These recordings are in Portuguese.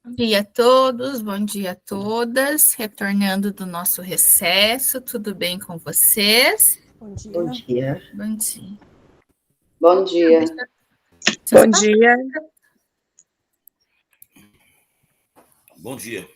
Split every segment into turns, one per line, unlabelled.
Bom dia a todos, bom dia a todas, retornando do nosso recesso, tudo bem com vocês?
Bom dia.
Bom dia.
Bom dia.
Bom dia.
Bom dia.
Bom dia.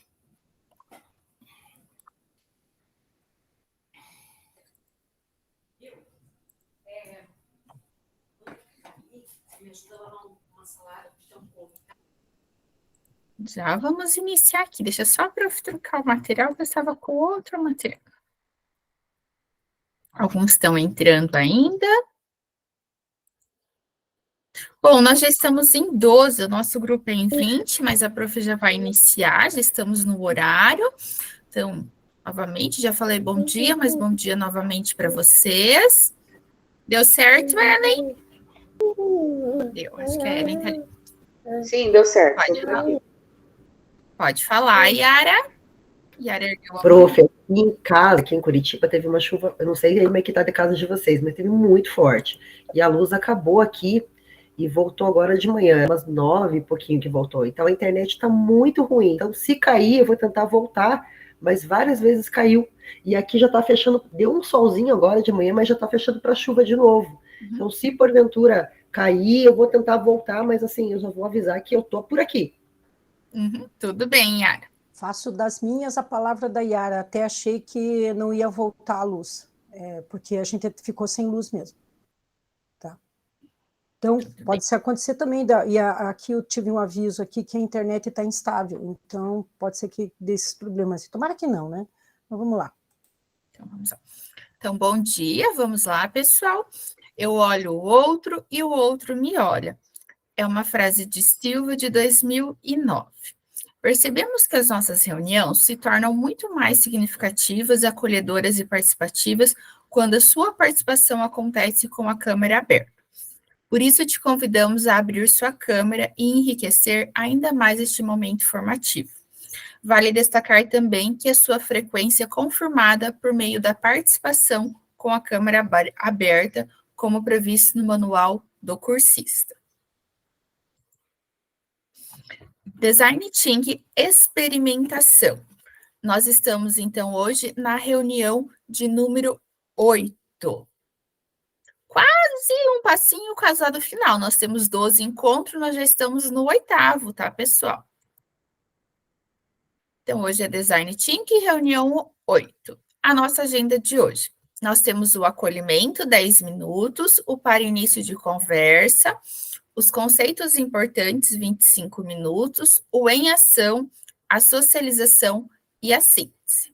Já vamos iniciar aqui, deixa só para eu trocar o material, que eu estava com outro material. Alguns estão entrando ainda. Bom, nós já estamos em 12, o nosso grupo é em 20, mas a prof já vai iniciar, já estamos no horário. Então, novamente, já falei bom dia, mas bom dia novamente para vocês. Deu certo, Ellen? Deu, acho que a Ellen está ali.
Sim, deu certo.
Pode falar, Yara. Yara ergueu a
Prof, aqui em casa, aqui em Curitiba, teve uma chuva, eu não sei como é que tá de casa de vocês, mas teve muito forte. E a luz acabou aqui e voltou agora de manhã, umas 9 e pouquinho que voltou. Então a internet tá muito ruim. Então se cair, eu vou tentar voltar, mas várias vezes caiu. E aqui já tá fechando, deu um solzinho agora de manhã, mas já tá fechando para chuva de novo. Então se porventura cair, eu vou tentar voltar, mas assim, eu já vou avisar que eu tô por aqui.
Tudo bem, Yara.
Faço das minhas a palavra da Yara. Até achei que não ia voltar a luz, porque a gente ficou sem luz mesmo. Tá? Então, pode ser acontecer também. Aqui eu tive um aviso aqui que a internet está instável. Então, pode ser que dê esses problemas. Tomara que não, né? Então, vamos lá.
Então, vamos lá. Então, bom dia. Vamos lá, pessoal. Eu olho o outro e o outro me olha. É uma frase de Silva de 2009. Percebemos que as nossas reuniões se tornam muito mais significativas, acolhedoras e participativas quando a sua participação acontece com a câmera aberta. Por isso, te convidamos a abrir sua câmera e enriquecer ainda mais este momento formativo. Vale destacar também que a sua frequência é confirmada por meio da participação com a câmera aberta, como previsto no manual do cursista. Design Thinking Experimentação. Nós estamos, então, hoje na reunião de número 8. Quase um passinho casado final. Nós temos 12 encontros, nós já estamos no 8º, tá, pessoal? Então, hoje é Design Thinking, reunião 8. A nossa agenda de hoje. Nós temos o acolhimento, 10 minutos, o para início de conversa, os conceitos importantes, 25 minutos, o em ação, a socialização e a síntese.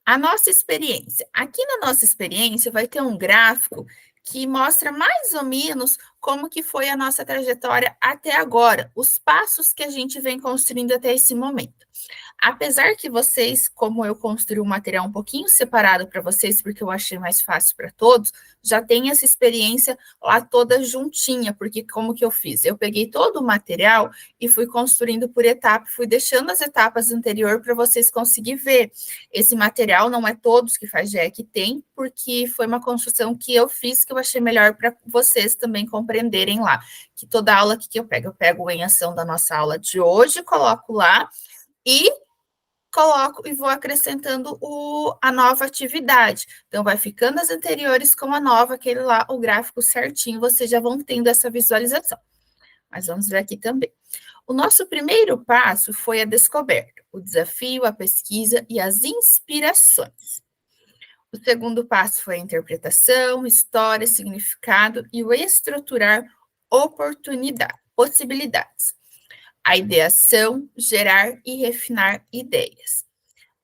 A nossa experiência. Aqui na nossa experiência vai ter um gráfico que mostra mais ou menos como que foi a nossa trajetória até agora, os passos que a gente vem construindo até esse momento. Apesar que vocês, como eu construí um material um pouquinho separado para vocês, porque eu achei mais fácil para todos, já tem essa experiência lá toda juntinha, porque como que eu fiz? Eu peguei todo o material e fui construindo por etapa, fui deixando as etapas anteriores para vocês conseguirem ver. Esse material não é todos que faz GE que tem, porque foi uma construção que eu fiz, que eu achei melhor para vocês também compreenderem lá. Que toda aula que eu pego em ação da nossa aula de hoje, coloco lá, e coloco e vou acrescentando a nova atividade. Então, vai ficando as anteriores com a nova, aquele lá, o gráfico certinho, vocês já vão tendo essa visualização. Mas vamos ver aqui também. O nosso primeiro passo foi a descoberta, o desafio, a pesquisa e as inspirações. O segundo passo foi a interpretação, história, significado e o estruturar possibilidades. A ideação, gerar e refinar ideias.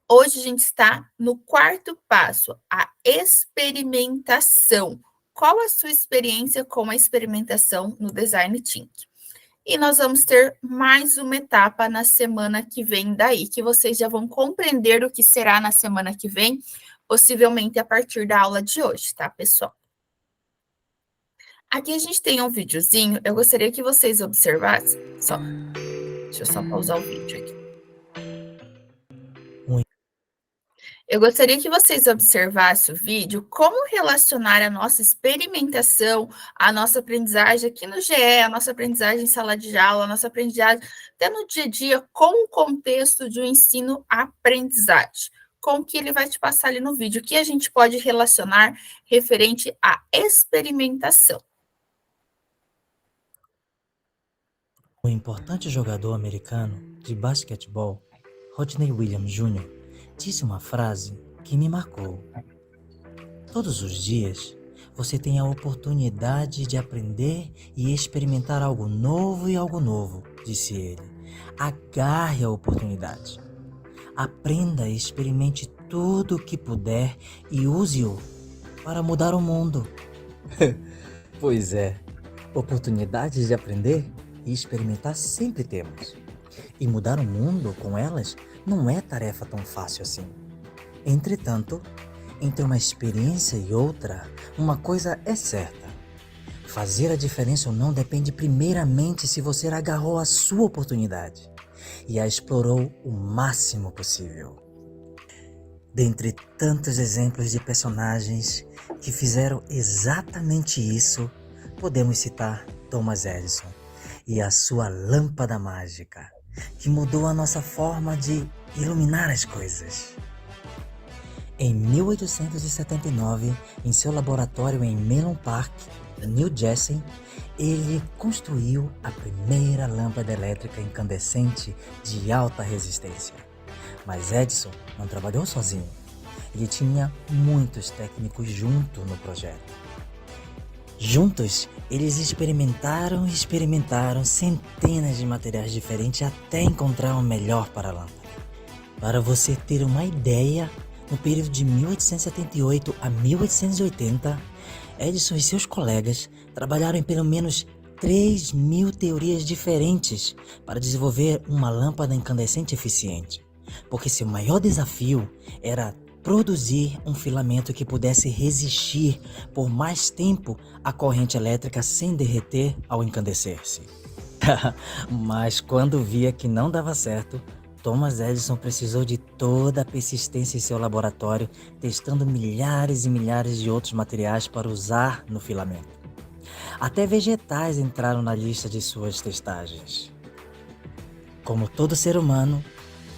Hoje a gente está no quarto passo, a experimentação. Qual a sua experiência com a experimentação no Design Thinking? E nós vamos ter mais uma etapa na semana que vem daí, que vocês já vão compreender o que será na semana que vem, possivelmente a partir da aula de hoje, tá, pessoal? Aqui a gente tem um videozinho, eu gostaria que vocês observassem, só. Deixa eu só pausar o vídeo aqui. Eu gostaria que vocês observassem o vídeo, como relacionar a nossa experimentação, a nossa aprendizagem aqui no GE, a nossa aprendizagem em sala de aula, a nossa aprendizagem até no dia a dia, com o contexto de um ensino-aprendizagem, com o que ele vai te passar ali no vídeo, o que a gente pode relacionar referente à experimentação.
O importante jogador americano de basquetebol, Rodney Williams Jr., disse uma frase que me marcou. Todos os dias, você tem a oportunidade de aprender e experimentar algo novo e algo novo, disse ele. Agarre a oportunidade. Aprenda e experimente tudo o que puder e use-o para mudar o mundo. Pois é, oportunidades de aprender e experimentar sempre temos. E mudar o mundo com elas não é tarefa tão fácil assim. Entretanto, entre uma experiência e outra, uma coisa é certa. Fazer a diferença ou não depende primeiramente se você agarrou a sua oportunidade e a explorou o máximo possível. Dentre tantos exemplos de personagens que fizeram exatamente isso, podemos citar Thomas Edison e a sua lâmpada mágica, que mudou a nossa forma de iluminar as coisas. Em 1879, em seu laboratório em Menlo Park, New Jersey, ele construiu a primeira lâmpada elétrica incandescente de alta resistência. Mas Edison não trabalhou sozinho. Ele tinha muitos técnicos junto no projeto. Juntos, eles experimentaram centenas de materiais diferentes até encontrar o melhor para a lâmpada. Para você ter uma ideia, no período de 1878 a 1880, Edison e seus colegas trabalharam em pelo menos 3.000 teorias diferentes para desenvolver uma lâmpada incandescente eficiente, porque seu maior desafio era produzir um filamento que pudesse resistir por mais tempo à corrente elétrica sem derreter ao encandecer-se. Mas quando via que não dava certo, Thomas Edison precisou de toda a persistência em seu laboratório, testando milhares e milhares de outros materiais para usar no filamento. Até vegetais entraram na lista de suas testagens. Como todo ser humano,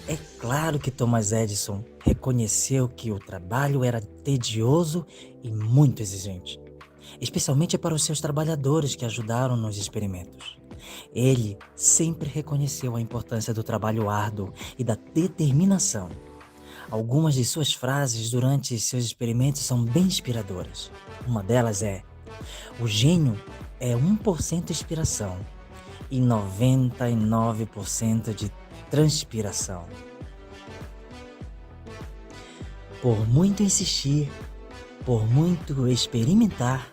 é claro que Thomas Edison reconheceu que o trabalho era tedioso e muito exigente, especialmente para os seus trabalhadores que ajudaram nos experimentos. Ele sempre reconheceu a importância do trabalho árduo e da determinação. Algumas de suas frases durante seus experimentos são bem inspiradoras. Uma delas é: o gênio é 1% inspiração e 99% de transpiração. Por muito insistir, por muito experimentar,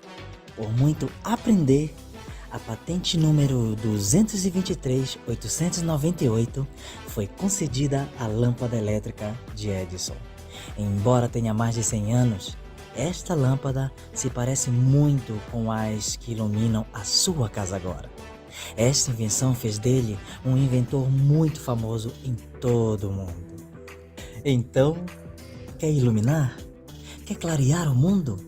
por muito aprender, a patente número 223.898 foi concedida à lâmpada elétrica de Edison. Embora tenha mais de 100 anos, esta lâmpada se parece muito com as que iluminam a sua casa agora. Esta invenção fez dele um inventor muito famoso em todo o mundo. Então, quer iluminar? Quer clarear o mundo?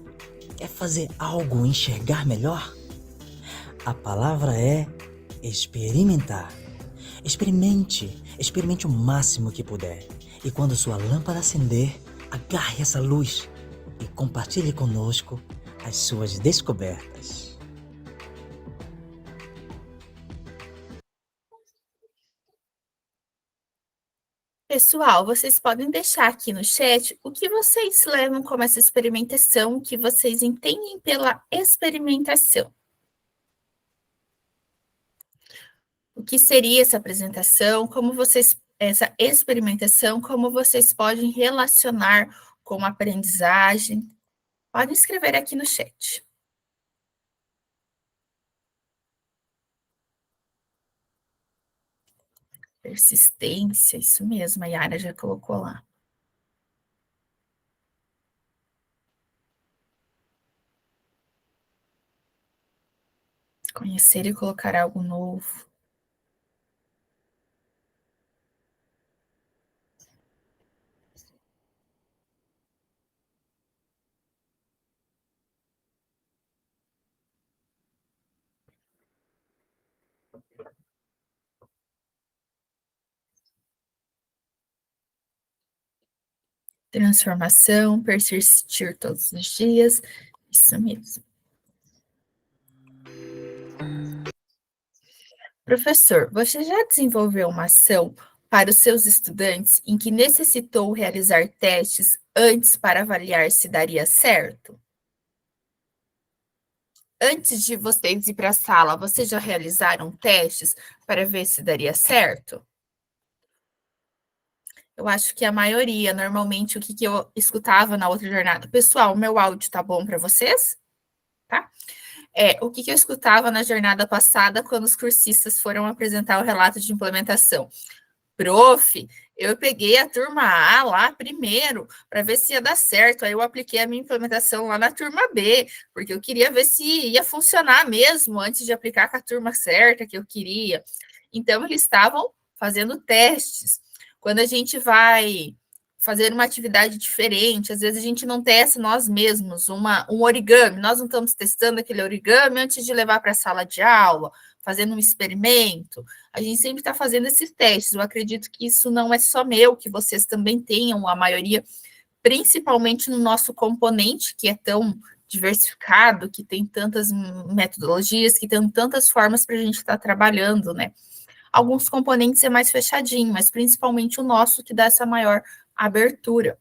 Quer fazer algo enxergar melhor? A palavra é experimentar. Experimente o máximo que puder. E quando sua lâmpada acender, agarre essa luz e compartilhe conosco as suas descobertas.
Pessoal, vocês podem deixar aqui no chat o que vocês levam como essa experimentação, o que vocês entendem pela experimentação. O que seria essa apresentação, essa experimentação, como vocês podem relacionar com a aprendizagem. Podem escrever aqui no chat. Persistência, isso mesmo, a Yara já colocou lá. Conhecer e colocar algo novo. Transformação, persistir todos os dias. Isso mesmo. Professor, você já desenvolveu uma ação para os seus estudantes em que necessitou realizar testes antes para avaliar se daria certo? Antes de vocês ir para a sala, vocês já realizaram testes para ver se daria certo? Eu acho que a maioria, normalmente, o que eu escutava na outra jornada. Pessoal, meu áudio tá bom para vocês? Tá? O que eu escutava na jornada passada, quando os cursistas foram apresentar o relato de implementação? Prof, eu peguei a turma A lá primeiro, para ver se ia dar certo. Aí eu apliquei a minha implementação lá na turma B, porque eu queria ver se ia funcionar mesmo, antes de aplicar com a turma certa que eu queria. Então, eles estavam fazendo testes. Quando a gente vai fazer uma atividade diferente, às vezes a gente não testa nós mesmos um origami, nós não estamos testando aquele origami antes de levar para a sala de aula, fazendo um experimento, a gente sempre está fazendo esses testes. Eu acredito que isso não é só meu, que vocês também tenham, a maioria, principalmente no nosso componente, que é tão diversificado, que tem tantas metodologias, que tem tantas formas para a gente estar trabalhando, né? Alguns componentes é mais fechadinho, mas principalmente o nosso, que dá essa maior abertura.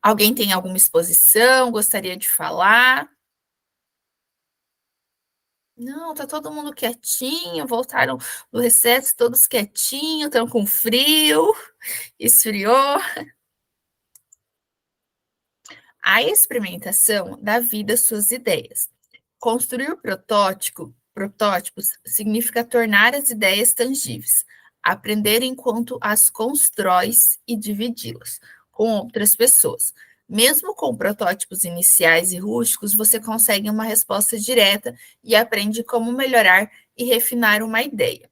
Alguém tem alguma exposição, gostaria de falar? Não, tá todo mundo quietinho, voltaram do recesso todos quietinhos, estão com frio, esfriou. A experimentação dá vida às suas ideias. Construir protótipos significa tornar as ideias tangíveis, aprender enquanto as constróis e dividi-las com outras pessoas. Mesmo com protótipos iniciais e rústicos, você consegue uma resposta direta e aprende como melhorar e refinar uma ideia.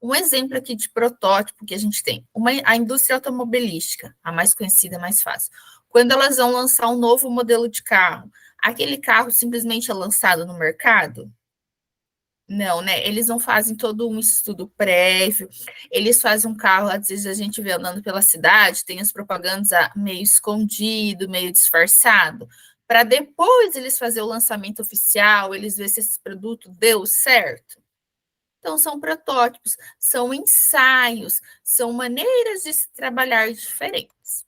Um exemplo aqui de protótipo que a gente tem, a indústria automobilística, a mais conhecida, mais fácil. Quando elas vão lançar um novo modelo de carro, aquele carro simplesmente é lançado no mercado? Não, né? Eles não fazem todo um estudo prévio, eles fazem um carro, às vezes a gente vê andando pela cidade, tem as propagandas meio escondido, meio disfarçado, para depois eles fazer o lançamento oficial, eles ver se esse produto deu certo. Então, são protótipos, são ensaios, são maneiras de se trabalhar diferentes.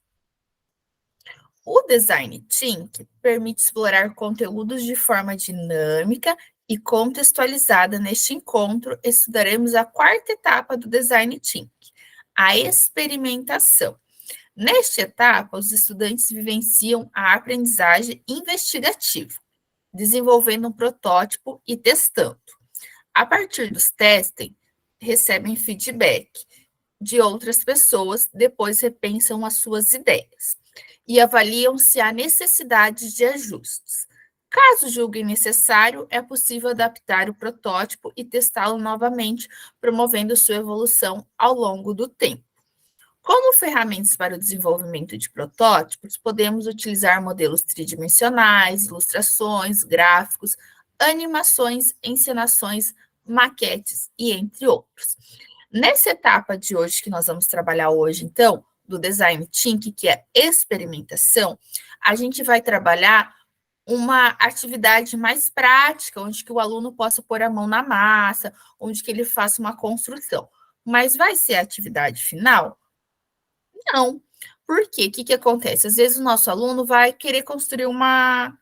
O Design Thinking permite explorar conteúdos de forma dinâmica e contextualizada. Neste encontro, estudaremos a quarta etapa do Design Thinking, a experimentação. Nesta etapa, os estudantes vivenciam a aprendizagem investigativa, desenvolvendo um protótipo e testando. A partir dos testes, recebem feedback de outras pessoas, depois repensam as suas ideias e avaliam se há necessidade de ajustes. Caso julguem necessário, é possível adaptar o protótipo e testá-lo novamente, promovendo sua evolução ao longo do tempo. Como ferramentas para o desenvolvimento de protótipos, podemos utilizar modelos tridimensionais, ilustrações, gráficos, animações, encenações, maquetes e entre outros. Nessa etapa de hoje, que nós vamos trabalhar hoje, então, do Design Thinking, que é experimentação, a gente vai trabalhar uma atividade mais prática, onde que o aluno possa pôr a mão na massa, onde que ele faça uma construção. Mas vai ser a atividade final? Não. Por quê? O que acontece? Às vezes o nosso aluno vai querer construir uma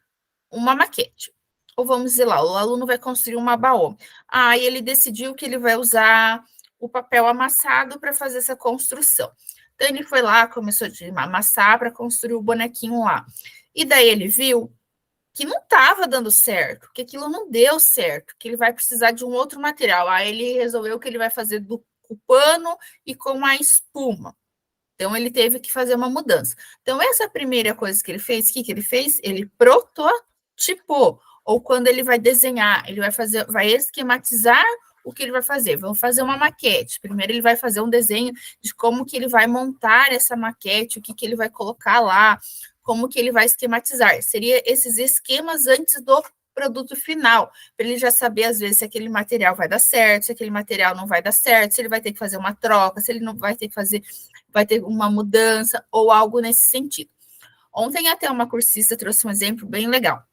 maquete. Ou vamos dizer lá, o aluno vai construir uma baú. Aí ele decidiu que ele vai usar o papel amassado para fazer essa construção. Então, ele foi lá, começou a amassar para construir o bonequinho lá. E daí ele viu que não estava dando certo, que aquilo não deu certo, que ele vai precisar de um outro material. Aí ele resolveu que ele vai fazer com o pano e com a espuma. Então, ele teve que fazer uma mudança. Então, essa primeira coisa que ele fez, o que ele fez? Ele prototipou. Ou quando ele vai desenhar, ele vai esquematizar o que ele vai fazer. Vamos fazer uma maquete. Primeiro, ele vai fazer um desenho de como que ele vai montar essa maquete, o que ele vai colocar lá, como que ele vai esquematizar. Seria esses esquemas antes do produto final, para ele já saber, às vezes, se aquele material vai dar certo, se aquele material não vai dar certo, se ele vai ter que fazer uma troca, se ele não vai ter que fazer, vai ter uma mudança ou algo nesse sentido. Ontem até uma cursista trouxe um exemplo bem legal.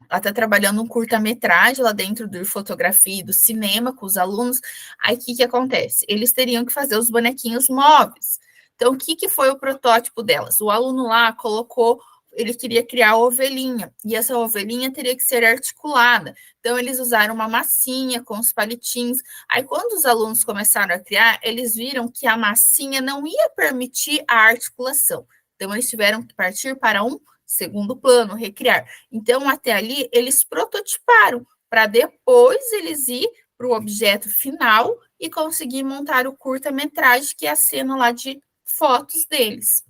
Ela está trabalhando um curta-metragem lá dentro do fotografia e do cinema com os alunos. Aí o que acontece? Eles teriam que fazer os bonequinhos móveis. Então, o que foi o protótipo delas? O aluno lá colocou, ele queria criar a ovelhinha, e essa ovelhinha teria que ser articulada. Então, eles usaram uma massinha com os palitinhos. Aí, quando os alunos começaram a criar, eles viram que a massinha não ia permitir a articulação. Então, eles tiveram que partir para um segundo plano, recriar. Então, até ali, eles prototiparam, para depois eles ir para o objeto final e conseguir montar o curta-metragem, que é a cena lá de fotos deles.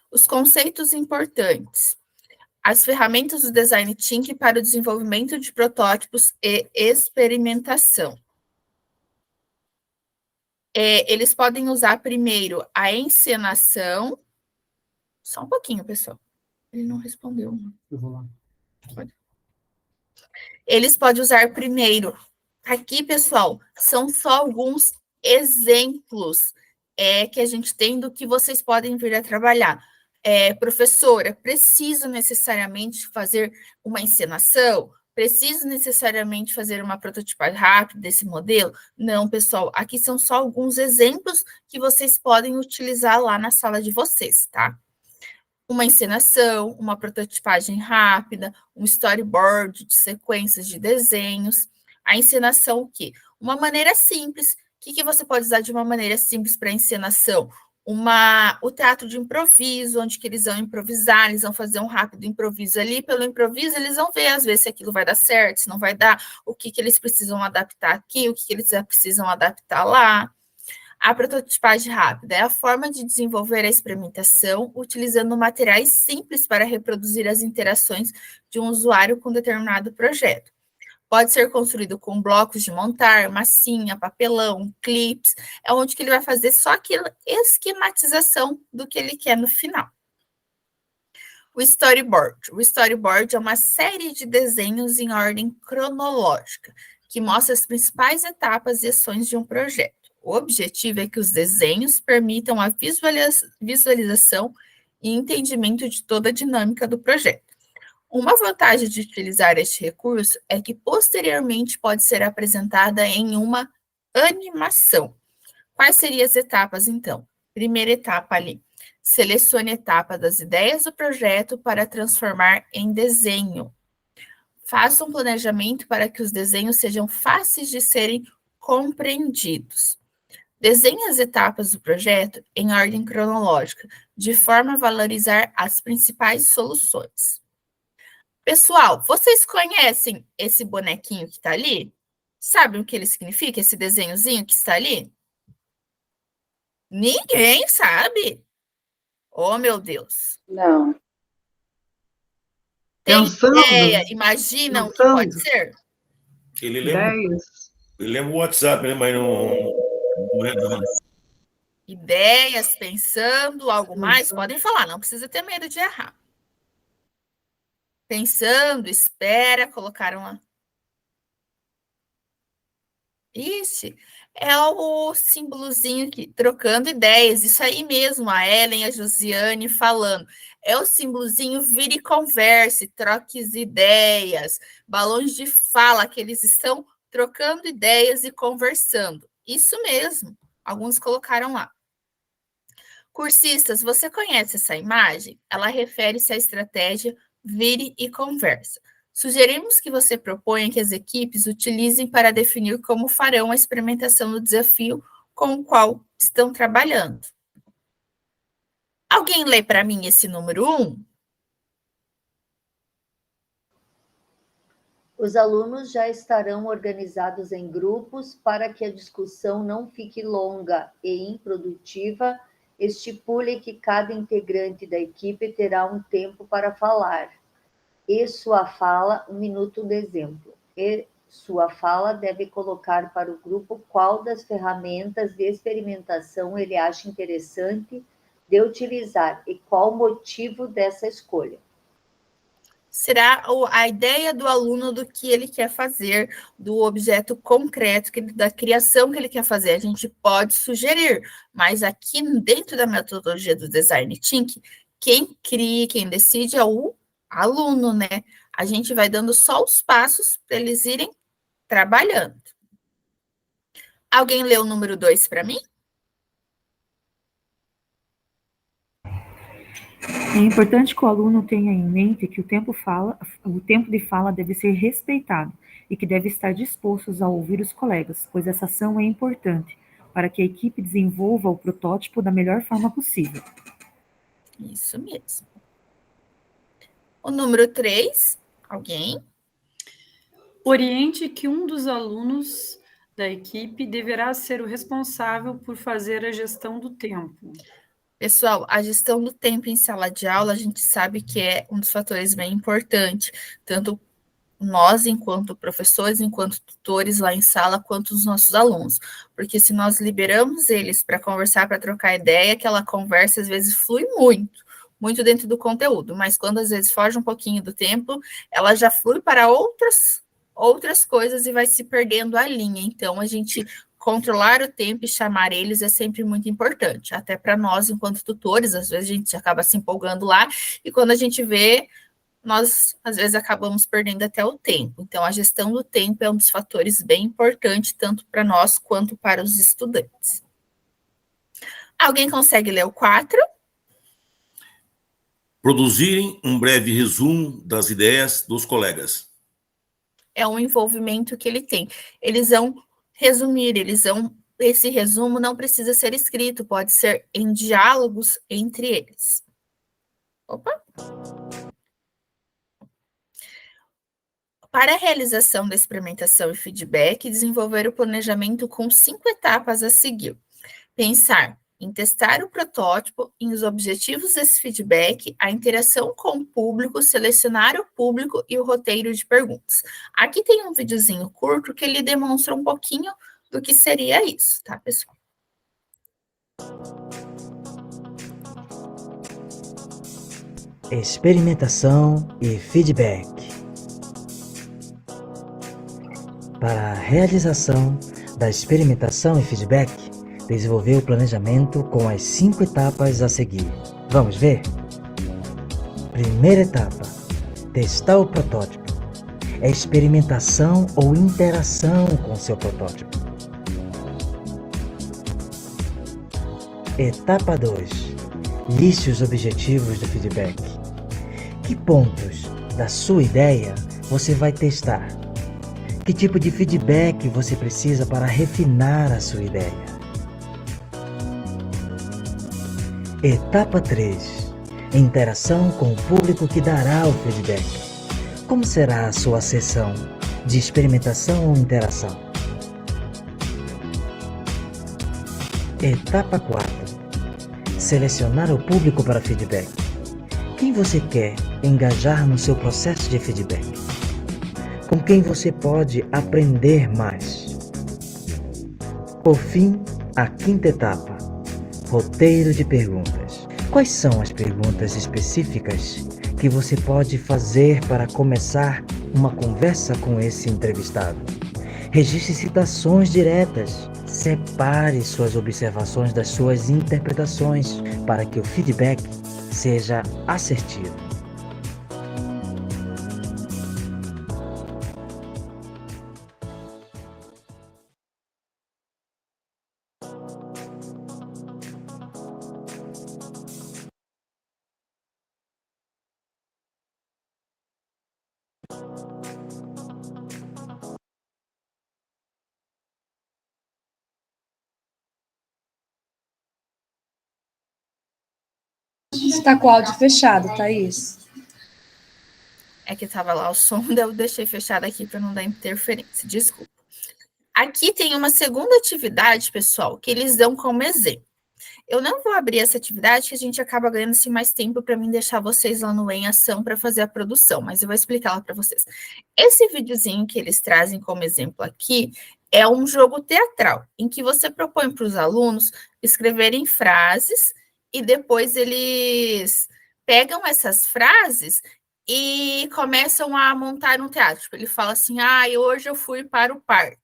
Os conceitos importantes. As ferramentas do Design Thinking para o desenvolvimento de protótipos e experimentação. Eles podem usar primeiro a encenação. Só um pouquinho, pessoal. Ele não respondeu.
Eu vou lá.
Pode. Eles podem usar primeiro. Aqui, pessoal, são só alguns exemplos que a gente tem do que vocês podem vir a trabalhar. Professora, preciso necessariamente fazer uma encenação? Preciso necessariamente fazer uma prototipagem rápida desse modelo? Não, pessoal, aqui são só alguns exemplos que vocês podem utilizar lá na sala de vocês, tá? Uma encenação, uma prototipagem rápida, um storyboard de sequências de desenhos. A encenação, o quê? Uma maneira simples. O que você pode usar de uma maneira simples para encenação? O teatro de improviso, onde que eles vão improvisar, eles vão fazer um rápido improviso ali. Pelo improviso, eles vão ver, às vezes, se aquilo vai dar certo, se não vai dar, o que eles precisam adaptar aqui, o que eles precisam adaptar lá. A prototipagem rápida é a forma de desenvolver a experimentação utilizando materiais simples para reproduzir as interações de um usuário com determinado projeto. Pode ser construído com blocos de montar, massinha, papelão, clips, é onde que ele vai fazer só aquela esquematização do que ele quer no final. O storyboard. O storyboard é uma série de desenhos em ordem cronológica, que mostra as principais etapas e ações de um projeto. O objetivo é que os desenhos permitam a visualização e entendimento de toda a dinâmica do projeto. Uma vantagem de utilizar este recurso é que, posteriormente, pode ser apresentada em uma animação. Quais seriam as etapas, então? Primeira etapa ali. Selecione a etapa das ideias do projeto para transformar em desenho. Faça um planejamento para que os desenhos sejam fáceis de serem compreendidos. Desenhe as etapas do projeto em ordem cronológica, de forma a valorizar as principais soluções. Pessoal, vocês conhecem esse bonequinho que está ali? Sabem o que ele significa, esse desenhozinho que está ali? Ninguém sabe? Oh, meu Deus.
Não.
Tem
Pensando.
ideia? Imaginam o que pode ser?
Ele lembra o WhatsApp, né? Mas não é não.
Ideias, pensando, algo mais? Podem falar, não precisa ter medo de errar. Pensando, espera, colocaram lá. Ixi, é o símbolozinho aqui, trocando ideias. Isso aí mesmo, a Ellen e a Josiane falando. É o símbolozinho vire e converse, troque ideias, balões de fala, que eles estão trocando ideias e conversando. Isso mesmo, alguns colocaram lá. Cursistas, você conhece essa imagem? Ela refere-se à estratégia vire e conversa. Sugerimos que você proponha que as equipes utilizem para definir como farão a experimentação do desafio com o qual estão trabalhando. Alguém lê para mim esse número 1?
Os alunos já estarão organizados em grupos para que a discussão não fique longa e improdutiva. Estipule que cada integrante da equipe terá um tempo para falar. E sua fala, 1 minuto de exemplo. E sua fala deve colocar para o grupo qual das ferramentas de experimentação ele acha interessante de utilizar e qual o motivo dessa escolha.
será a ideia do aluno do que ele quer fazer, do objeto concreto, da criação que ele quer fazer. A gente pode sugerir, mas aqui dentro da metodologia do Design Thinking, quem cria, quem decide é o aluno, né? A gente vai dando só os passos para eles irem trabalhando. Alguém leu o número 2 para mim?
É importante que o aluno tenha em mente que o tempo de fala deve ser respeitado e que deve estar disposto a ouvir os colegas, pois essa ação é importante para que a equipe desenvolva o protótipo da melhor forma possível.
Isso mesmo. O número 3, alguém?
Oriente que um dos alunos da equipe deverá ser o responsável por fazer a gestão do tempo.
Pessoal, a gestão do tempo em sala de aula, a gente sabe que é um dos fatores bem importantes, tanto nós, enquanto professores, enquanto tutores lá em sala, quanto os nossos alunos. Porque se nós liberamos eles para conversar, para trocar ideia, aquela conversa às vezes flui muito dentro do conteúdo, mas quando às vezes foge um pouquinho do tempo, ela já flui para outras coisas e vai se perdendo a linha. Então, a gente controlar o tempo e chamar eles é sempre muito importante, até para nós, enquanto tutores, às vezes a gente acaba se empolgando lá, e quando a gente vê, nós, às vezes, acabamos perdendo até o tempo. Então, a gestão do tempo é um dos fatores bem importantes, tanto para nós quanto para os estudantes. Alguém consegue ler o 4?
Produzirem um breve resumo das ideias dos colegas.
É um envolvimento que ele tem. Eles vão resumir, esse resumo não precisa ser escrito, pode ser em diálogos entre eles. Opa! Para a realização da experimentação e feedback, desenvolver o planejamento com 5 etapas a seguir. Pensar em testar o protótipo, em os objetivos desse feedback, a interação com o público, selecionar o público e o roteiro de perguntas. Aqui tem um videozinho curto que ele demonstra um pouquinho do que seria isso, tá, pessoal?
Experimentação e feedback. Para a realização da experimentação e feedback, desenvolver o planejamento com as 5 etapas a seguir. Vamos ver? Primeira etapa: testar o protótipo. É experimentação ou interação com seu protótipo. Etapa 2: liste os objetivos do feedback. Que pontos da sua ideia você vai testar? Que tipo de feedback você precisa para refinar a sua ideia? Etapa 3: interação com o público que dará o feedback. Como será a sua sessão de experimentação ou interação? Etapa 4: selecionar o público para feedback. Quem você quer engajar no seu processo de feedback? Com quem você pode aprender mais? Por fim, a 5ª etapa: roteiro de perguntas. Quais são as perguntas específicas que você pode fazer para começar uma conversa com esse entrevistado? Registre citações diretas. Separe suas observações das suas interpretações para que o feedback seja assertivo.
Está com o áudio fechado, Thaís.
É que estava lá o som, eu deixei fechado aqui para não dar interferência, desculpa. Aqui tem uma segunda atividade, pessoal, que eles dão como exemplo. Eu não vou abrir essa atividade, que a gente acaba ganhando assim, mais tempo para mim deixar vocês lá no Em Ação para fazer a produção, mas eu vou explicar lá para vocês. Esse videozinho que eles trazem como exemplo aqui é um jogo teatral, em que você propõe para os alunos escreverem frases e depois eles pegam essas frases e começam a montar um teatro. Tipo, ele fala assim, hoje eu fui para o parque.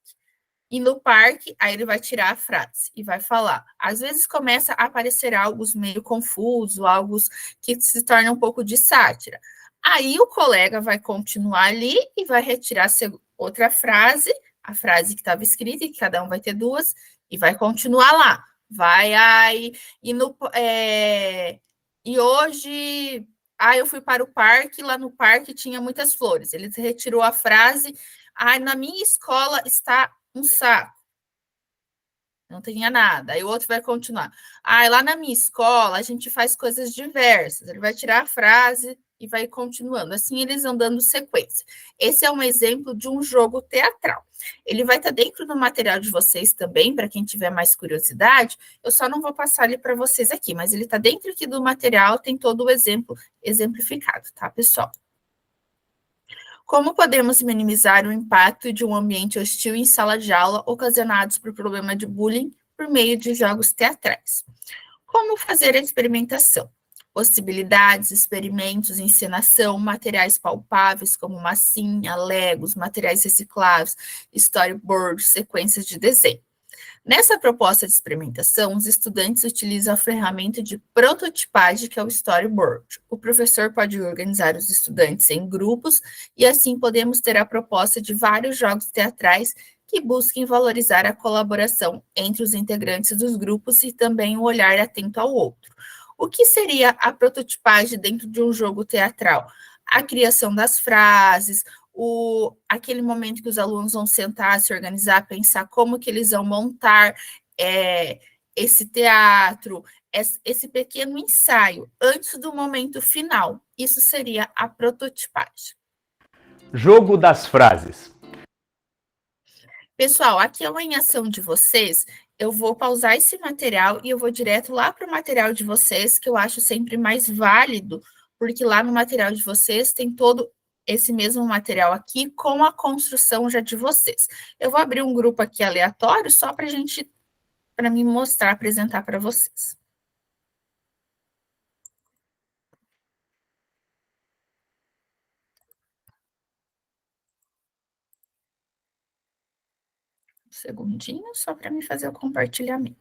E no parque, aí ele vai tirar a frase e vai falar. Às vezes começa a aparecer algo meio confuso, algo que se torna um pouco de sátira. Aí o colega vai continuar ali e vai retirar outra frase, a frase que estava escrita, e que cada um vai ter duas, e vai continuar lá. E hoje, eu fui para o parque, lá no parque tinha muitas flores. Ele retirou a frase, na minha escola está um saco. Não tinha nada. Aí o outro vai continuar. Lá na minha escola a gente faz coisas diversas. Ele vai tirar a frase e vai continuando. Assim eles vão dando sequência. Esse é um exemplo de um jogo teatral. Ele vai estar dentro do material de vocês também, para quem tiver mais curiosidade. Eu só não vou passar ele para vocês aqui, mas ele está dentro aqui do material, tem todo o exemplo exemplificado, tá, pessoal? Como podemos minimizar o impacto de um ambiente hostil em sala de aula ocasionados por problema de bullying por meio de jogos teatrais? Como fazer a experimentação? Possibilidades, experimentos, encenação, materiais palpáveis como massinha, legos, materiais recicláveis, storyboard, sequências de desenho. Nessa proposta de experimentação, os estudantes utilizam a ferramenta de prototipagem, que é o storyboard. O professor pode organizar os estudantes em grupos e assim podemos ter a proposta de vários jogos teatrais que busquem valorizar a colaboração entre os integrantes dos grupos e também o olhar atento ao outro. O que seria a prototipagem dentro de um jogo teatral? A criação das frases, aquele momento que os alunos vão sentar, se organizar, pensar como que eles vão montar esse teatro, esse pequeno ensaio, antes do momento final. Isso seria a prototipagem.
Jogo das frases.
Pessoal, aqui é uma em ação de vocês. Eu vou pausar esse material e eu vou direto lá para o material de vocês, que eu acho sempre mais válido, porque lá no material de vocês tem todo esse mesmo material aqui com a construção já de vocês. Eu vou abrir um grupo aqui aleatório só para me mostrar, apresentar para vocês. Um segundinho, só para me fazer o compartilhamento.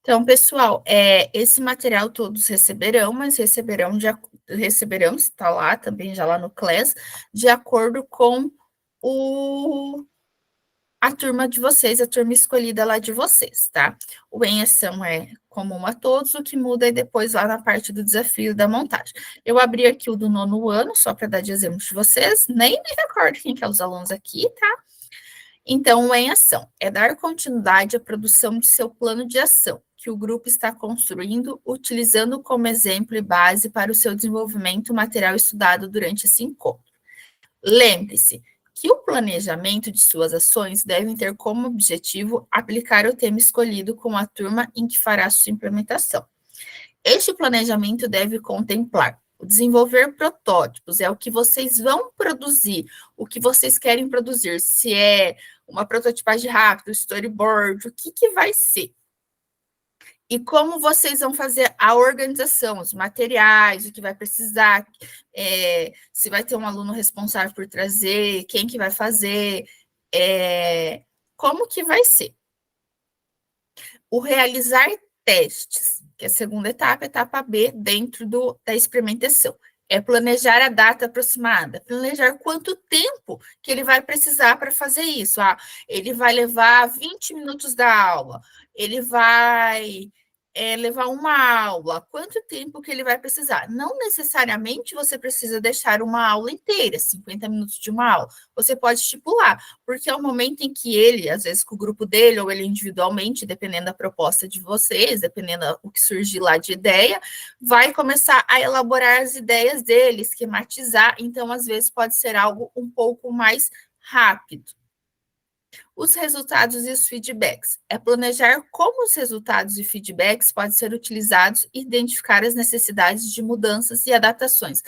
Então, pessoal, esse material todos receberão, mas receberão, está lá também, já lá no Class, de acordo com a turma de vocês, a turma escolhida lá de vocês, tá? O em ação é comum a todos, o que muda é depois lá na parte do desafio da montagem. Eu abri aqui o do 9º ano, só para dar de exemplo de vocês, nem me recordo quem que é os alunos aqui, tá? Então, o em ação é dar continuidade à produção de seu plano de ação, que o grupo está construindo, utilizando como exemplo e base para o seu desenvolvimento material estudado durante esse encontro. Lembre-se que o planejamento de suas ações deve ter como objetivo aplicar o tema escolhido com a turma em que fará sua implementação. Este planejamento deve contemplar o desenvolver protótipos, é o que vocês vão produzir, o que vocês querem produzir, se é uma prototipagem rápida, storyboard, o que vai ser. E como vocês vão fazer a organização, os materiais, o que vai precisar, se vai ter um aluno responsável por trazer, quem que vai fazer, como que vai ser. O realizar testes, que é a segunda etapa B, dentro da experimentação. É planejar a data aproximada, planejar quanto tempo que ele vai precisar para fazer isso. Ele vai levar 20 minutos da aula, ele vai levar uma aula, quanto tempo que ele vai precisar? Não necessariamente você precisa deixar uma aula inteira, 50 minutos de uma aula. Você pode estipular, porque é o momento em que ele, às vezes com o grupo dele, ou ele individualmente, dependendo da proposta de vocês, dependendo do que surgir lá de ideia, vai começar a elaborar as ideias dele, esquematizar, então, às vezes, pode ser algo um pouco mais rápido. Os resultados e os feedbacks. É planejar como os resultados e feedbacks podem ser utilizados e identificar as necessidades de mudanças e adaptações.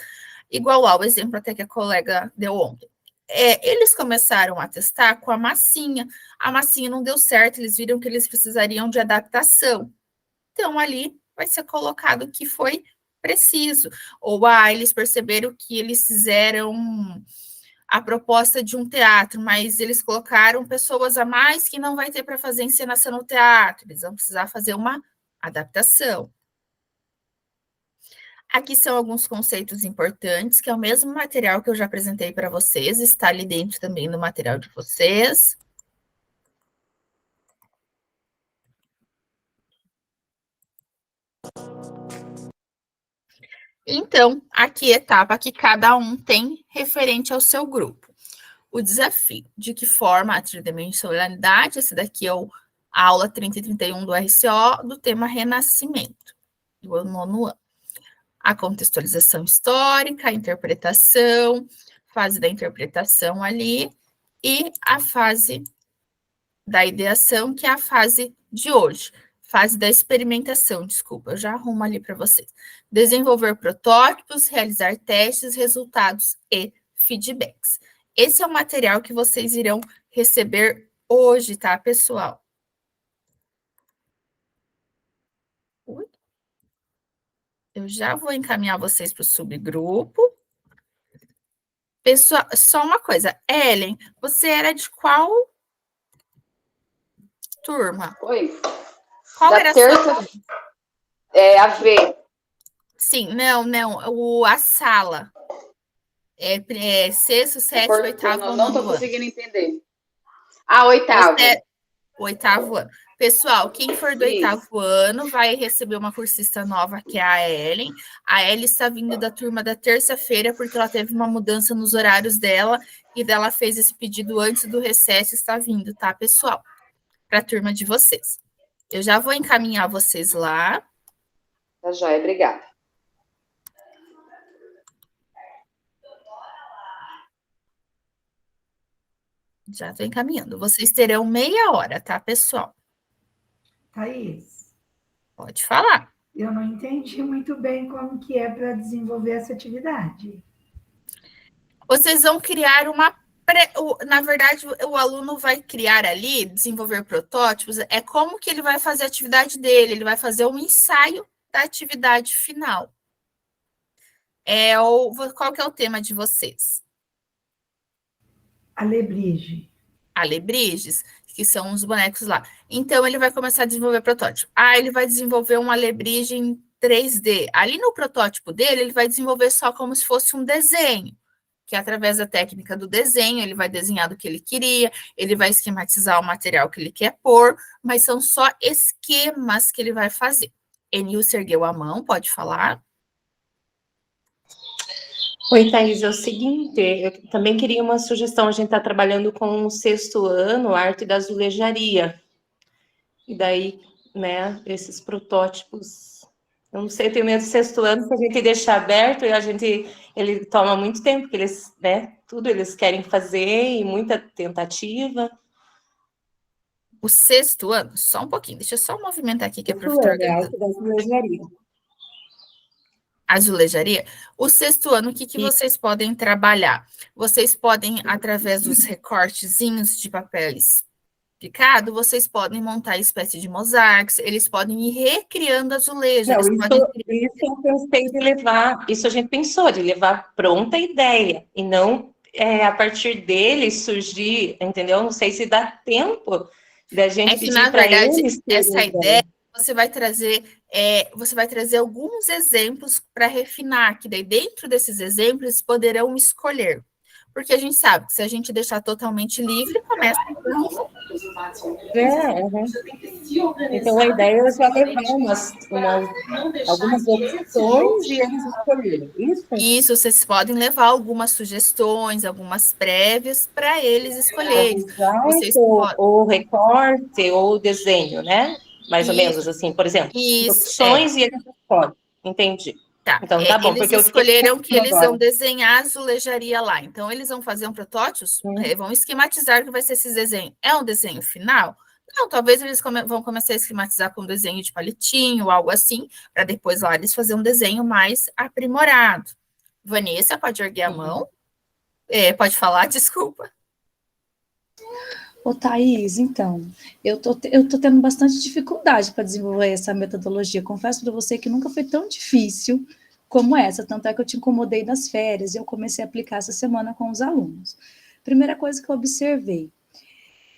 Igual ao exemplo até que a colega deu ontem. eles começaram a testar com a massinha não deu certo, eles viram que eles precisariam de adaptação. Então, ali vai ser colocado o que foi preciso. Ou, eles perceberam que eles fizeram a proposta de um teatro, mas eles colocaram pessoas a mais que não vai ter para fazer encenação no teatro, eles vão precisar fazer uma adaptação. Aqui são alguns conceitos importantes, que é o mesmo material que eu já apresentei para vocês, está ali dentro também do material de vocês. Então, aqui a etapa que cada um tem referente ao seu grupo. O desafio, de que forma a tridimensionalidade, esse daqui é a aula 30 e 31 do RCO, do tema Renascimento, do 9º ano. A contextualização histórica, a interpretação, fase da interpretação ali, e a fase da ideação, que é a fase de hoje. Fase da experimentação, desculpa, eu já arrumo ali para vocês. Desenvolver protótipos, realizar testes, resultados e feedbacks. Esse é o material que vocês irão receber hoje, tá, pessoal? Eu já vou encaminhar vocês para o subgrupo. Pessoal, só uma coisa. Ellen, você era de qual turma?
Oi.
Qual era a sua?
A V.
Sim, não, a sala. Sexto, sétimo, oitavo,
não estou conseguindo entender. Oitavo.
Oitavo ano. Pessoal, quem for do oitavo ano vai receber uma cursista nova, que é a Ellen. A Ellen está vindo da turma da terça-feira, porque ela teve uma mudança nos horários dela, e dela fez esse pedido antes do recesso, está vindo, tá, pessoal? Para a turma de vocês. Eu já vou encaminhar vocês lá.
Tá joia, obrigada.
Já estou encaminhando. Vocês terão meia hora, tá, pessoal?
Thaís.
Pode falar.
Eu não entendi muito bem como que é para desenvolver essa atividade.
Vocês vão criar na verdade, o aluno vai criar ali, desenvolver protótipos, é como que ele vai fazer a atividade dele, ele vai fazer um ensaio da atividade final. Qual que é o tema de vocês?
Alebrije.
Alebrijes, que são os bonecos lá. Então, ele vai começar a desenvolver protótipo. Ele vai desenvolver um alebrije em 3D. Ali no protótipo dele, ele vai desenvolver só como se fosse um desenho, que através da técnica do desenho, ele vai desenhar do que ele queria, ele vai esquematizar o material que ele quer pôr, mas são só esquemas que ele vai fazer. Enilson ergueu a mão, pode falar.
Oi, Thaís, é o seguinte, eu também queria uma sugestão, a gente está trabalhando com o 6º ano, arte da azulejaria, e daí, né, esses protótipos, eu não sei, eu tenho medo do 6º ano, se a gente deixar aberto, ele toma muito tempo, porque eles, né, tudo eles querem fazer, e muita tentativa.
O 6º ano, só um pouquinho, deixa eu só movimentar aqui, que é para ficar organizado.
Arte da azulejaria.
Azulejaria, o 6º ano, o que vocês podem trabalhar? Vocês podem, através dos recortezinhos de papéis picado, vocês podem montar espécie de mosaicos, eles podem ir recriando azulejo.
Não, isso eu pensei de levar, isso a gente pensou, de levar pronta a ideia, e não a partir dele surgir, entendeu? Não sei se dá tempo da gente
pedir para eles. Essa ideia, você vai trazer alguns exemplos para refinar, que daí dentro desses exemplos eles poderão escolher. Porque a gente sabe que se a gente deixar totalmente livre, começa a...
Então a ideia é já levar algumas opções e eles escolherem.
Isso, vocês podem levar algumas sugestões, algumas prévias para eles escolherem.
Ou recorte, ou desenho, né? Mais ou menos assim, por exemplo. Opções e eles escolhem. Entendi.
Tá.
Então, tá bom,
eles
porque
escolheram que eles vão desenhar a azulejaria lá. Então, eles vão fazer um protótipo, vão esquematizar o que vai ser esse desenho. É um desenho final? Não, talvez eles vão começar a esquematizar com um desenho de palitinho, algo assim, para depois lá eles fazerem um desenho mais aprimorado. Vanessa, pode erguer a mão? Pode falar, desculpa.
Ô, Thaís, então, eu tô tendo bastante dificuldade para desenvolver essa metodologia. Confesso para você que nunca foi tão difícil como essa, tanto é que eu te incomodei nas férias e eu comecei a aplicar essa semana com os alunos. Primeira coisa que eu observei,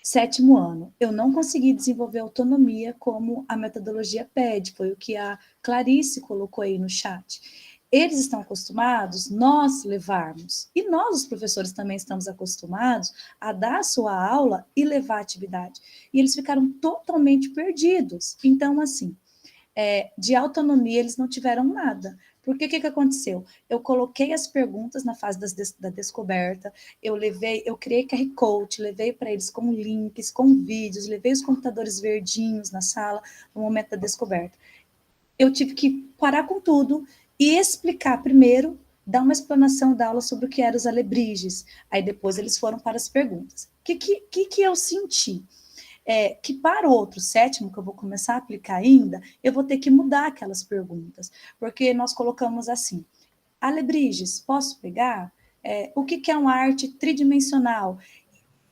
7º ano, eu não consegui desenvolver autonomia como a metodologia pede, foi o que a Clarice colocou aí no chat. Eles estão acostumados, nós levarmos, e nós, os professores, também estamos acostumados a dar a sua aula e levar a atividade. E eles ficaram totalmente perdidos. Então, assim, de autonomia, eles não tiveram nada. Porque o que aconteceu? Eu coloquei as perguntas na fase da descoberta, eu criei QR Code, levei para eles com links, com vídeos, levei os computadores verdinhos na sala no momento da descoberta. Eu tive que parar com tudo e explicar primeiro, dar uma explanação da aula sobre o que eram os alebrijes. Aí depois eles foram para as perguntas. O que eu senti? Que para o outro 7º, que eu vou começar a aplicar ainda, eu vou ter que mudar aquelas perguntas, porque nós colocamos assim, alebrijes, posso pegar? O que é uma arte tridimensional?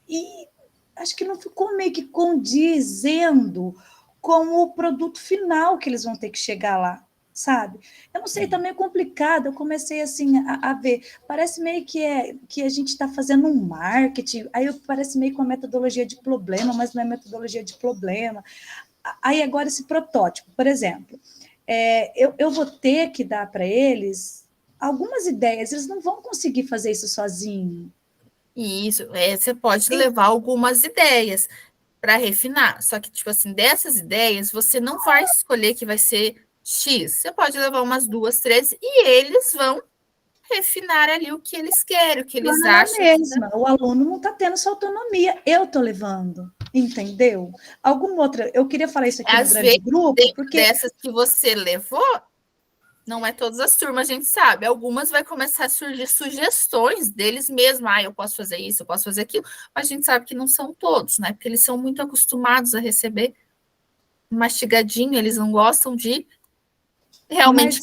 E acho que não ficou meio que condizendo com o produto final que eles vão ter que chegar lá, sabe? Eu não sei, tá meio complicado, eu comecei assim a ver, parece meio que a gente está fazendo um marketing, aí parece meio com a metodologia de problema, mas não é metodologia de problema. Aí agora esse protótipo, por exemplo, eu vou ter que dar para eles algumas ideias, eles não vão conseguir fazer isso sozinho.
Isso, você pode levar algumas ideias para refinar, só que, tipo assim, dessas ideias, você não vai escolher que vai ser X, você pode levar umas 2, 3, e eles vão refinar ali o que eles querem, o que eles acham.
Mesma. O aluno não está tendo sua autonomia, eu estou levando, entendeu? Alguma outra, eu queria falar isso aqui no grande grupo, porque
dessas que você levou, não é todas as turmas, a gente sabe. Algumas vai começar a surgir sugestões deles mesmos. Eu posso fazer isso, eu posso fazer aquilo. Mas a gente sabe que não são todos, né? Porque eles são muito acostumados a receber mastigadinho, eles não gostam de realmente...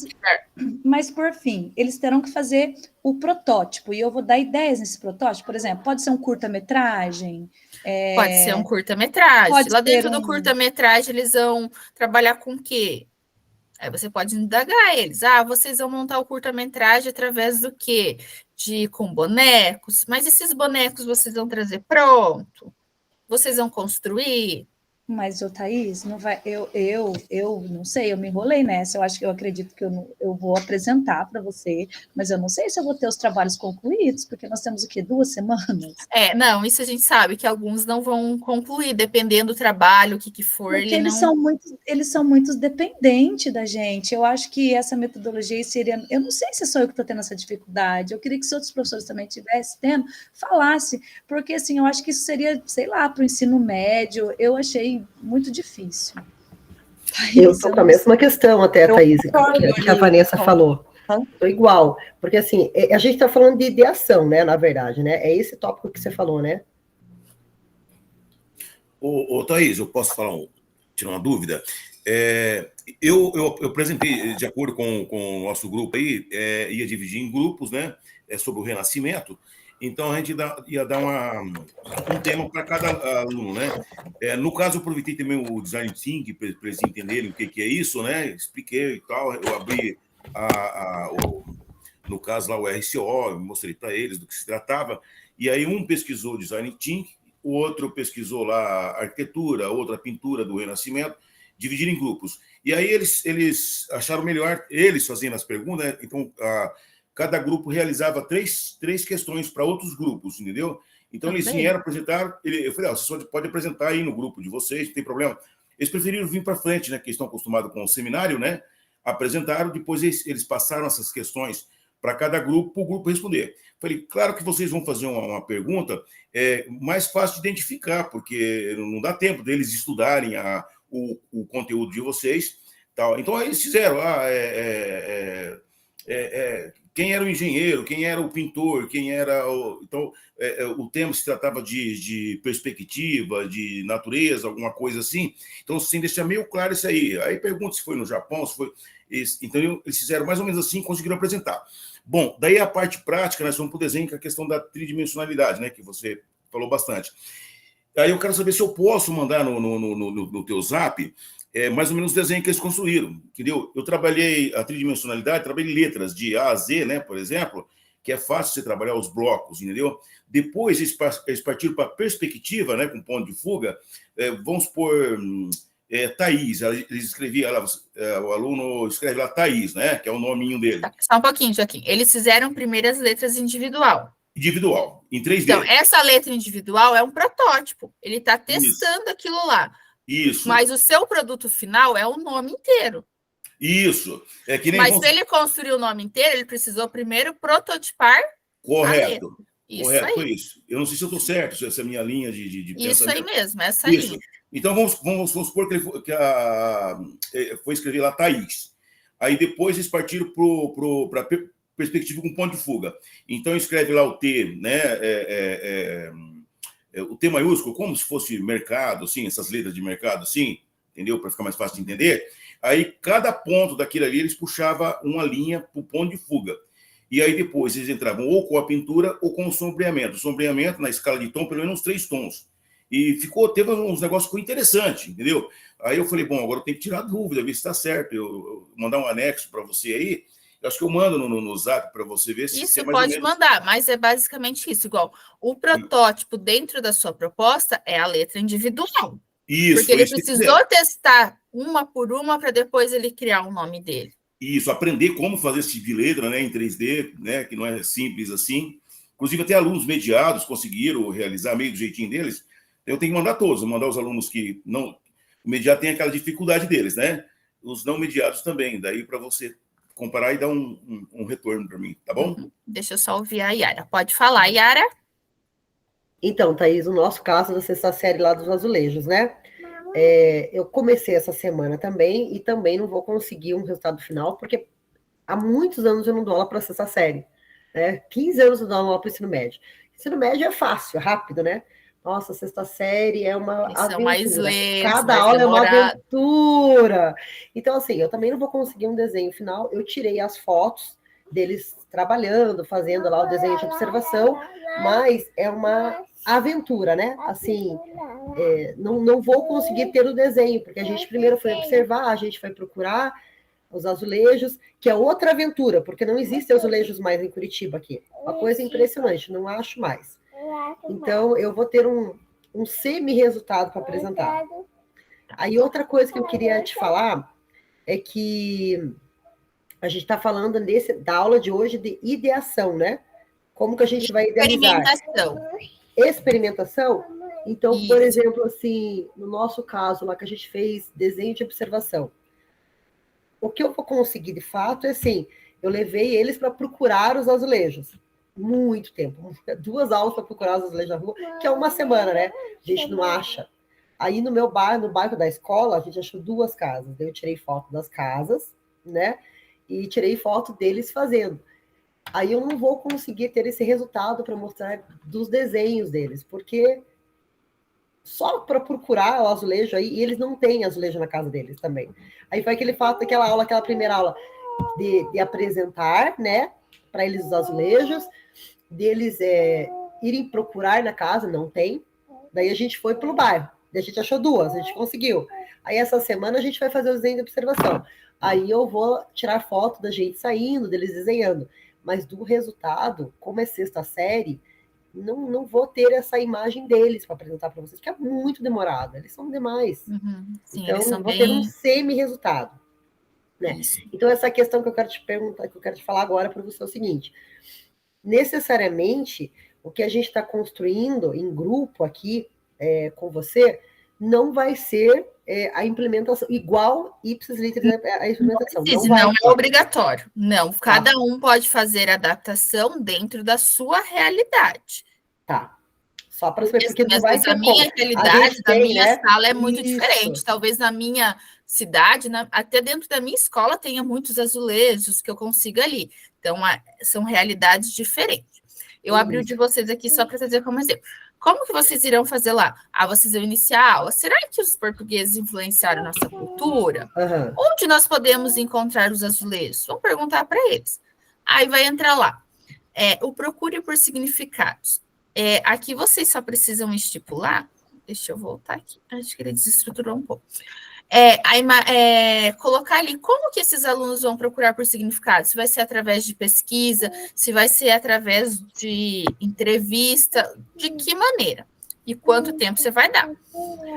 Mas, por fim, eles terão que fazer o protótipo. E eu vou dar ideias nesse protótipo. Por exemplo, pode ser um curta-metragem.
Pode ser um curta-metragem. Lá dentro do curta-metragem, eles vão trabalhar com o quê? Aí você pode indagar eles. Vocês vão montar o curta-metragem através do quê? Com bonecos. Mas esses bonecos vocês vão trazer pronto? Vocês vão construir?
Mas, Thaís, não vai, eu não sei, eu me enrolei nessa, eu acredito que eu vou apresentar para você, mas eu não sei se eu vou ter os trabalhos concluídos, porque nós temos o quê? 2 semanas?
Não, isso a gente sabe, que alguns não vão concluir, dependendo do trabalho, o que for.
Porque eles são muito dependentes da gente, eu acho que essa metodologia seria, eu não sei se sou eu que estou tendo essa dificuldade, eu queria que se outros professores também estivessem tendo, falasse, porque assim, eu acho que isso seria, sei lá, para o ensino médio, eu achei muito difícil.
Thaís, eu estou com a mesma questão até, Thaís, que a Vanessa falou. Estou igual, porque assim, a gente está falando de ideação, né, na verdade, né? É esse tópico que você falou, né?
Thaís, eu posso tirar uma dúvida? Eu apresentei, de acordo com o nosso grupo aí, ia dividir em grupos, né? Sobre o renascimento. Então, a gente ia dar um tema para cada aluno, né? No caso, eu aproveitei também o Design Thinking para eles entenderem o que é isso, né? Expliquei e tal. Eu abri, no caso lá, o RCO, mostrei para eles do que se tratava. E aí, um pesquisou Design Thinking, o outro pesquisou lá a arquitetura, a outra a pintura do Renascimento, dividiram em grupos. E aí, eles acharam melhor, eles fazendo as perguntas, né? Então, cada grupo realizava três questões para outros grupos, entendeu? Então, eles vieram apresentar, eu falei, você só pode apresentar aí no grupo de vocês, não tem problema. Eles preferiram vir para frente, né, que estão acostumados com o seminário, né? Apresentaram, depois eles passaram essas questões para cada grupo, para o grupo responder. Falei, claro que vocês vão fazer uma pergunta mais fácil de identificar, porque não dá tempo deles estudarem o conteúdo de vocês. Tal. Então, aí eles fizeram quem era o engenheiro, quem era o pintor, quem era o... Então, o tema se tratava de perspectiva, de natureza, alguma coisa assim. Então, sem deixar meio claro isso aí. Aí pergunta se foi no Japão, se foi... Então, eles fizeram mais ou menos assim, conseguiram apresentar. Bom, daí a parte prática, nós vamos para o desenho, que é a questão da tridimensionalidade, né, que você falou bastante. Aí eu quero saber se eu posso mandar no teu zap mais ou menos o desenho que eles construíram, entendeu? Eu trabalhei a tridimensionalidade, trabalhei letras de A a Z, né, por exemplo, que é fácil você trabalhar os blocos, entendeu? Depois eles partiram para perspectiva, né, com ponto de fuga. Vamos supor... Thaís, eles escreviam, o aluno escreve lá Thaís, né? Que é o nominho dele.
Só um pouquinho, Joaquim. Eles fizeram primeiro as letras individual.
Individual, em 3D.
Então, essa letra individual é um protótipo. Ele está testando aquilo lá.
Isso.
Mas o seu produto final é o nome inteiro.
Isso.
Mas se ele construir o nome inteiro, ele precisou primeiro prototipar
Correto.
a letra. Isso
Correto,
aí.
foi isso. Eu não sei se eu estou certo, se essa é a minha linha de
isso
pensamento.
Aí mesmo, essa
isso.
aí.
Então, vamos supor que foi escrever lá Thaís. Aí depois eles partiram para perspectiva com ponto de fuga. Então, escreve lá o T, né? O T maiúsculo, como se fosse mercado, assim, essas letras de mercado, assim, entendeu? Para ficar mais fácil de entender. Aí, cada ponto daquilo ali, eles puxavam uma linha para o ponto de fuga. E aí, depois, eles entravam ou com a pintura ou com o sombreamento. O sombreamento, na escala de tom, pelo menos uns 3 tons. E teve uns negócios que ficou interessante, entendeu? Aí eu falei, bom, agora eu tenho que tirar a dúvida, ver se está certo. Eu mandar um anexo para você aí. Eu acho que eu mando no zap para você ver se
isso
é mais
pode
ou menos...
mandar, mas é basicamente isso. Igual, o protótipo dentro da sua proposta é a letra individual.
Isso,
porque ele precisou testar uma por uma para depois ele criar o nome dele.
Isso, aprender como fazer esse tipo de letra, né, em 3D, né, que não é simples assim. Inclusive, até alunos mediados conseguiram realizar meio do jeitinho deles. Eu tenho que mandar todos, vou mandar os alunos que não... O mediado tem aquela dificuldade deles, né? Os não mediados também. Daí, para você comparar e dar um retorno para mim, tá bom?
Deixa eu só ouvir a Yara. Pode falar, Yara?
Então, Thaís, o nosso caso da sexta série lá dos azulejos, né? Eu comecei essa semana também e também não vou conseguir um resultado final, porque há muitos anos eu não dou aula para a sexta série. Né? 15 anos eu dou aula para o ensino médio. Ensino médio é fácil, é rápido, né? Nossa, a sexta série é uma aventura.
Mais lentos,
cada aula é uma aventura. Então, assim, eu também não vou conseguir um desenho final. Eu tirei as fotos deles trabalhando, fazendo lá o desenho de observação, mas é uma aventura, né? Assim, não vou conseguir ter o desenho, porque a gente primeiro foi observar, a gente foi procurar os azulejos, que é outra aventura, porque não existem azulejos mais em Curitiba aqui. Uma coisa impressionante, não acho mais. Então, eu vou ter um semi-resultado para apresentar. Aí, outra coisa que eu queria te falar é que a gente está falando da aula de hoje de ideação, né? Como que a gente vai idealizar? Experimentação? Então, isso. Por exemplo, assim, no nosso caso lá que a gente fez desenho de observação, o que eu vou conseguir de fato é assim, eu levei eles para procurar os azulejos. Muito tempo. 2 aulas para procurar os azulejos na rua, que é uma semana, né? A gente não acha. Aí no meu bairro, no bairro da escola, a gente achou 2 casas. Eu tirei foto das casas, né? E tirei foto deles fazendo. Aí eu não vou conseguir ter esse resultado para mostrar dos desenhos deles, porque só para procurar o azulejo aí, e eles não têm azulejo na casa deles também. Aí foi aquele fato daquela aula, aquela primeira aula de apresentar, né, para eles os azulejos, deles irem procurar na casa, não tem. Daí a gente foi pelo bairro, daí a gente achou 2, a gente conseguiu. Aí essa semana a gente vai fazer o desenho de observação. Aí eu vou tirar foto da gente saindo, deles desenhando. Mas do resultado, como é sexta série, não vou ter essa imagem deles para apresentar para vocês, que é muito demorado, eles são demais.
Sim,
então,
eles são
vou ter um semi-resultado. Né? Então, essa questão que eu quero te perguntar, que eu quero te falar agora para você é o seguinte: necessariamente, o que a gente está construindo em grupo aqui com você não vai ser a implementação, igual ipsis literis a implementação.
Não é obrigatório. Não, cada um pode fazer a adaptação dentro da sua realidade.
Tá, Só para saber, porque não
às
vai
vezes a
ter
minha
como. A
realidade
gente
da
tem,
minha
né?
sala é muito
Isso.
diferente. Talvez na minha cidade, até dentro da minha escola, tenha muitos azulejos que eu consiga ali. Então, são realidades diferentes. Eu abri o de vocês aqui só para trazer como exemplo. Como que vocês irão fazer lá? Vocês vão iniciar a aula. Será que os portugueses influenciaram nossa cultura?
Uhum.
Onde nós podemos encontrar os azulejos? Vamos perguntar para eles. Aí vai entrar lá. O procure por significados. Aqui vocês só precisam estipular. Deixa eu voltar aqui. Acho que ele desestruturou um pouco. Colocar ali como que esses alunos vão procurar por significado, se vai ser através de pesquisa, se vai ser através de entrevista, de que maneira e quanto tempo você vai dar.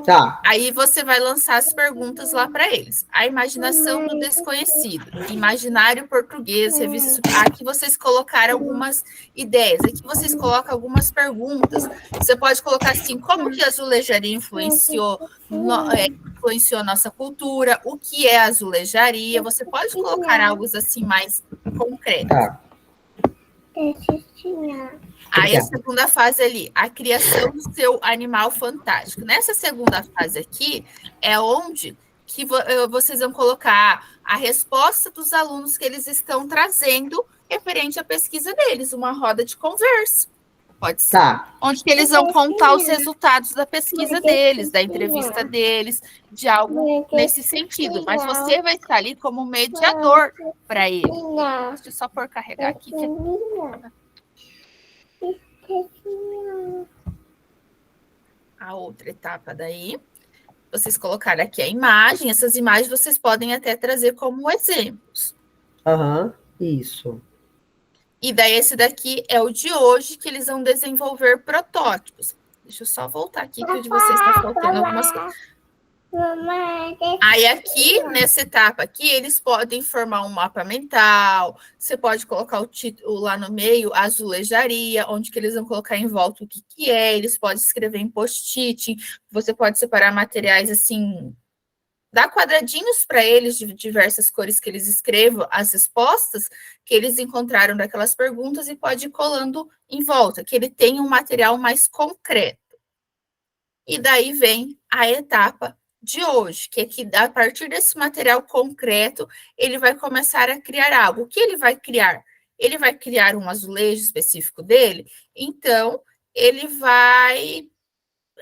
Tá.
Aí você vai lançar as perguntas lá para eles. A imaginação do desconhecido, imaginário português, revista. Aqui vocês colocaram algumas ideias, aqui vocês colocam algumas perguntas. Você pode colocar assim, como que a azulejaria influenciou a nossa cultura, o que é azulejaria. Você pode colocar algo assim mais concreto.
Tá.
Aí a segunda fase ali, a criação do seu animal fantástico. Nessa segunda fase aqui, é onde que vocês vão colocar a resposta dos alunos que eles estão trazendo referente à pesquisa deles, uma roda de conversa. Pode ser.
Tá.
Onde que eles vão contar os resultados da pesquisa deles, da entrevista deles, de algo nesse sentido. Mas você vai estar ali como mediador para ele. Deixa eu só por carregar aqui. A outra etapa daí, vocês colocaram aqui a imagem, essas imagens vocês podem até trazer como exemplos.
Isso.
E daí esse daqui é o de hoje, que eles vão desenvolver protótipos. Deixa eu só voltar aqui, que o de vocês está faltando algumas coisas. Aí aqui, nessa etapa aqui, eles podem formar um mapa mental, você pode colocar o título lá no meio, azulejaria, onde que eles vão colocar em volta o que é, eles podem escrever em post-it, você pode separar materiais assim, dar quadradinhos para eles de diversas cores que eles escrevam, as respostas que eles encontraram daquelas perguntas e pode ir colando em volta, que ele tenha um material mais concreto. E daí vem a etapa de hoje, que é que a partir desse material concreto, ele vai começar a criar algo. O que ele vai criar? Ele vai criar um azulejo específico dele, então ele vai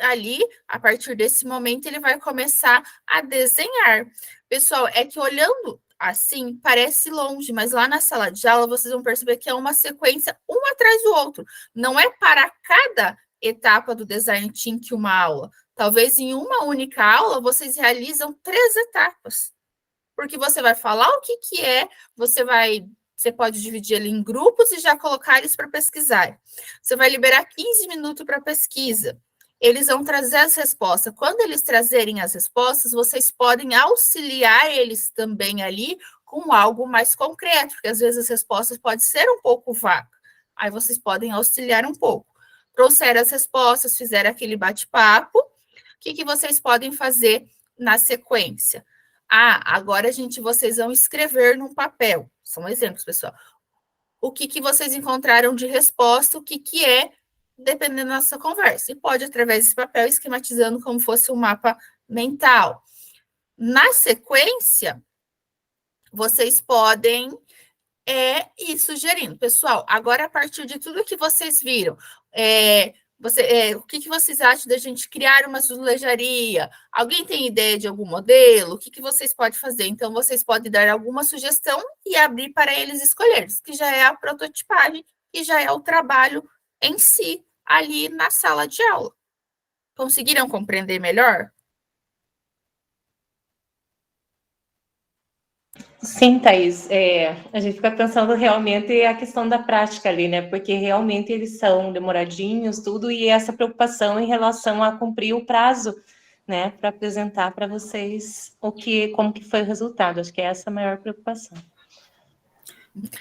ali, a partir desse momento, ele vai começar a desenhar. Pessoal, é que olhando assim, parece longe, mas lá na sala de aula vocês vão perceber que é uma sequência um atrás do outro. Não é para cada etapa do Design Thinking uma aula. Talvez em uma única aula vocês realizam 3 etapas. Porque você vai falar o que é, você pode dividir ele em grupos e já colocar eles para pesquisar. Você vai liberar 15 minutos para pesquisa. Eles vão trazer as respostas. Quando eles trazerem as respostas, vocês podem auxiliar eles também ali com algo mais concreto, porque às vezes as respostas podem ser um pouco vagas. Aí vocês podem auxiliar um pouco. Trouxeram as respostas, fizeram aquele bate-papo. O que vocês podem fazer na sequência? Agora, vocês vão escrever num papel. São exemplos, pessoal. O que vocês encontraram de resposta, o que é, dependendo da nossa conversa. E pode, através desse papel, esquematizando como fosse um mapa mental. Na sequência, vocês podem ir sugerindo. Pessoal, agora, a partir de tudo que vocês viram, o que vocês acham da gente criar uma azulejaria? Alguém tem ideia de algum modelo? O que vocês podem fazer? Então, vocês podem dar alguma sugestão e abrir para eles escolherem, que já é a prototipagem e já é o trabalho em si, ali na sala de aula. Conseguiram compreender melhor?
Sim, Thaís, a gente fica pensando realmente a questão da prática ali, né? Porque realmente eles são demoradinhos, tudo, e essa preocupação em relação a cumprir o prazo, né? Para apresentar para vocês como que foi o resultado. Acho que é essa a maior preocupação.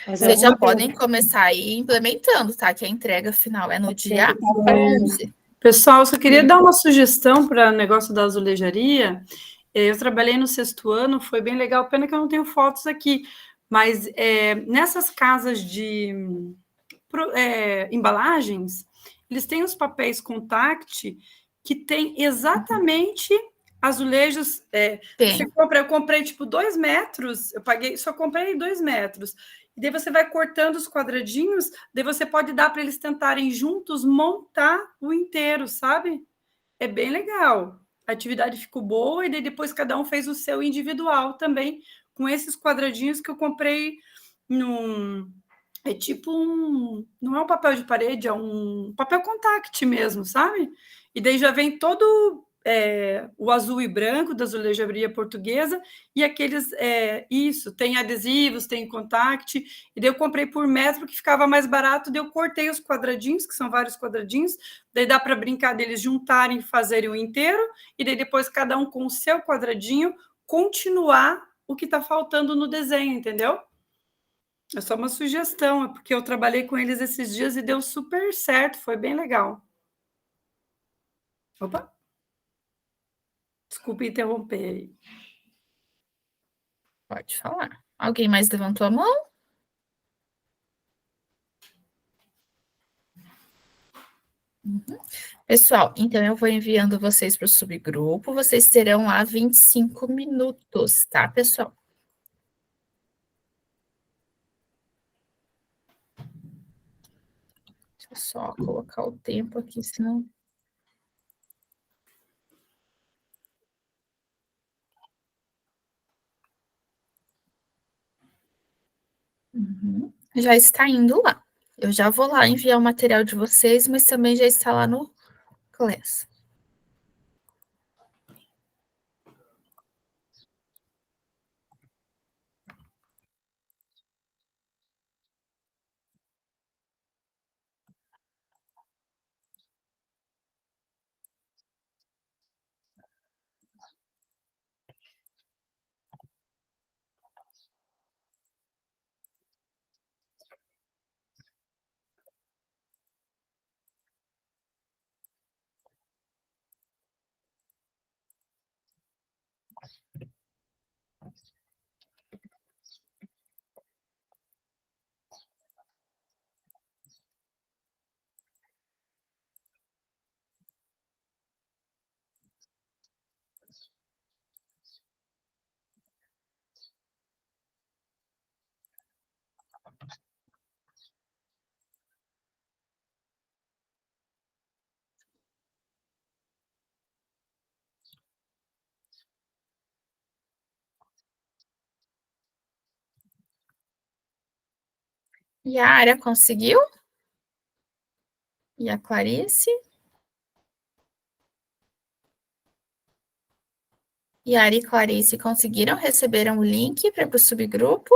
Vocês já podem começar a ir implementando, tá? Que a entrega final é no dia 11.
Pessoal, eu só queria dar uma sugestão para o negócio da azulejaria. Eu trabalhei no 6º ano, foi bem legal, pena que eu não tenho fotos aqui, mas nessas casas de embalagens, eles têm os papéis contact que tem exatamente azulejos. Você compra, eu comprei tipo 2 metros, eu paguei, só comprei 2 metros. E daí você vai cortando os quadradinhos, daí você pode dar para eles tentarem juntos montar o inteiro, sabe? É bem legal. A atividade ficou boa e daí depois cada um fez o seu individual também, com esses quadradinhos que eu comprei num. É tipo um. Não é um papel de parede, é um papel contact mesmo, sabe? E daí já vem todo o azul e branco da azulejaria portuguesa e aqueles. Isso, tem adesivos, tem contact. E daí eu comprei por metro que ficava mais barato, daí eu cortei os quadradinhos, que são vários quadradinhos, daí dá para brincar deles juntarem e fazerem o inteiro, e daí depois cada um com o seu quadradinho continuar o que está faltando no desenho, entendeu? É só uma sugestão, é porque eu trabalhei com eles esses dias e deu super certo, foi bem legal. Opa! Desculpe interromper aí.
Pode falar. Alguém mais levantou a mão? Pessoal, então eu vou enviando vocês para o subgrupo, vocês terão lá 25 minutos, tá, pessoal? Deixa eu só colocar o tempo aqui, senão... Já está indo lá. Eu já vou lá enviar o material de vocês, mas também já está lá no Class. E a Área conseguiu? E a Clarice? E a Ari e Clarice conseguiram? Receberam o link para o subgrupo?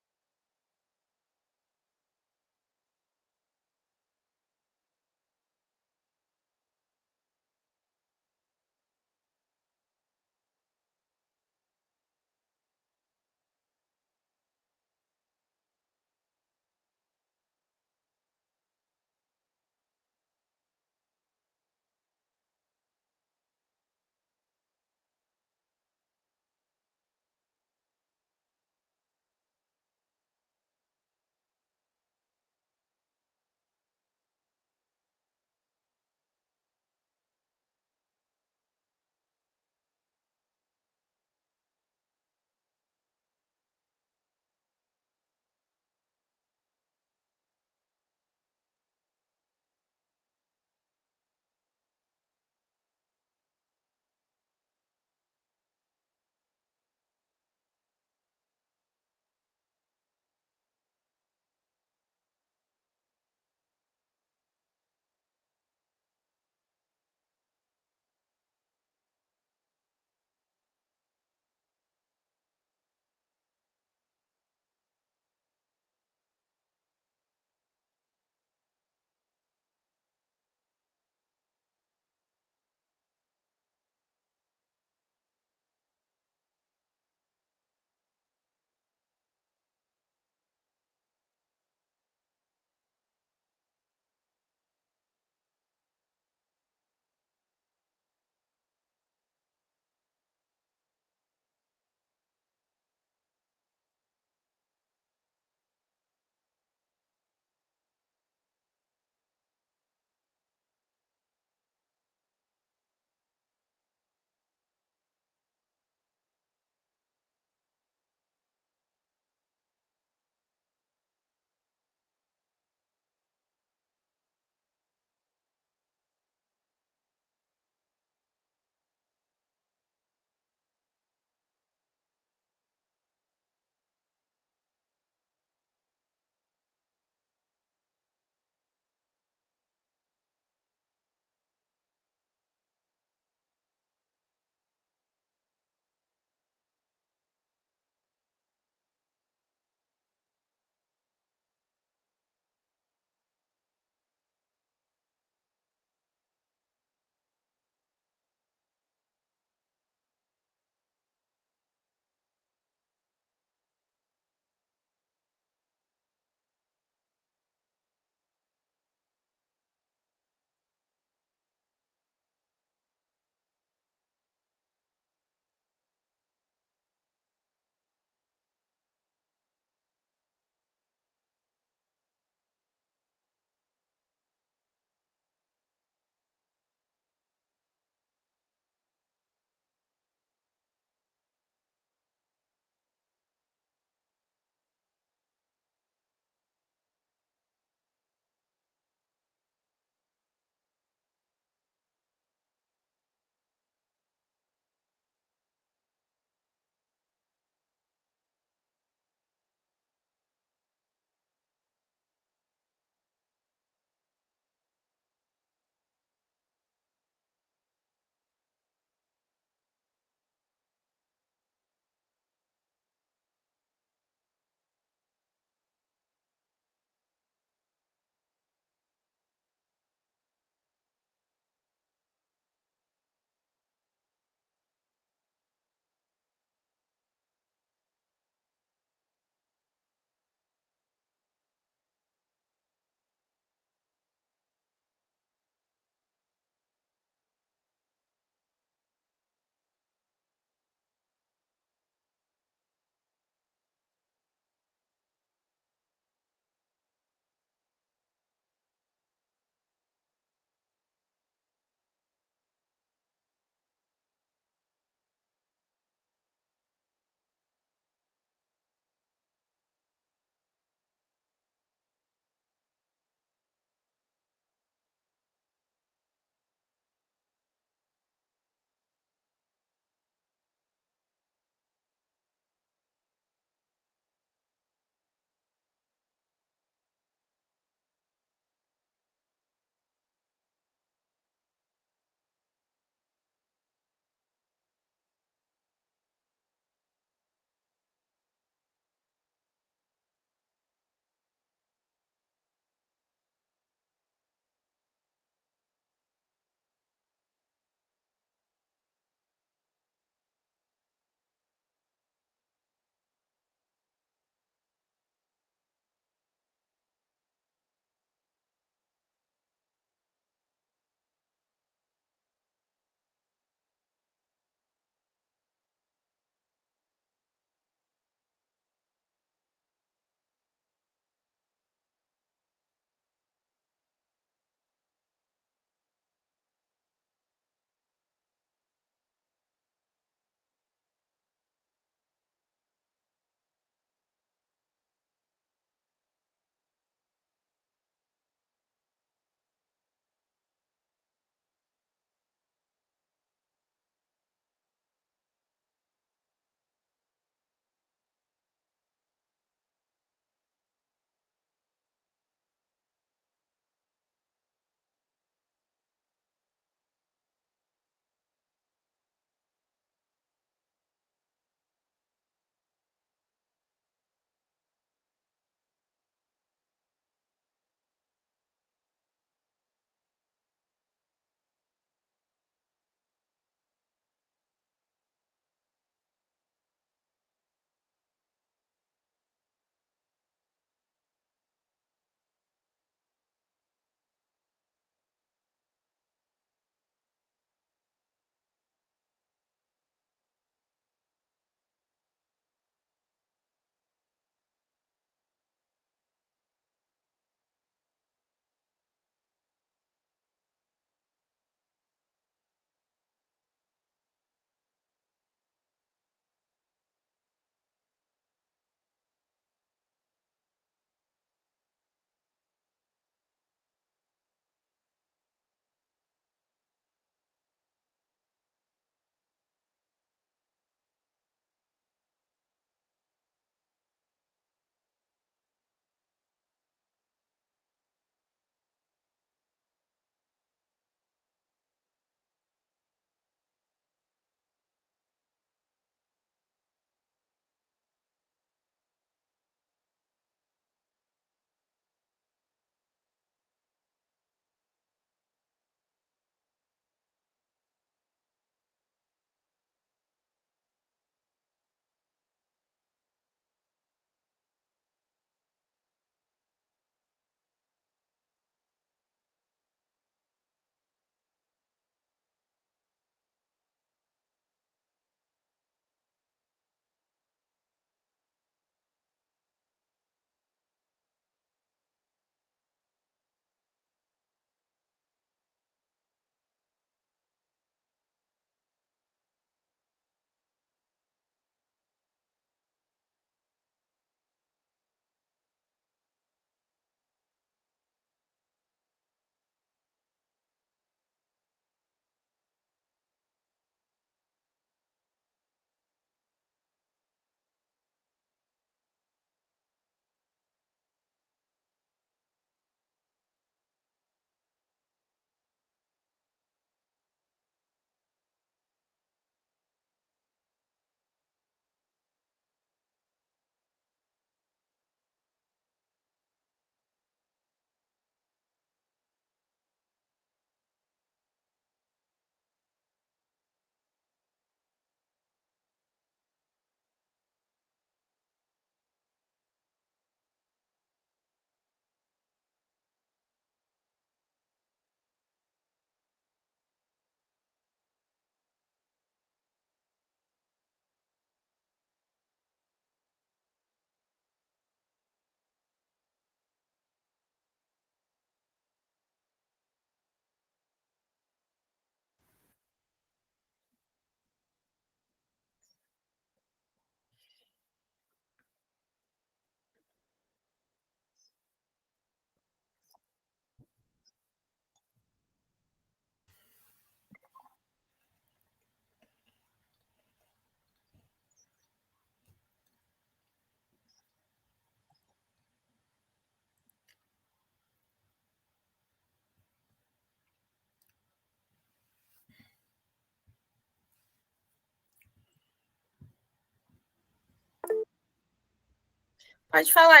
Pode falar,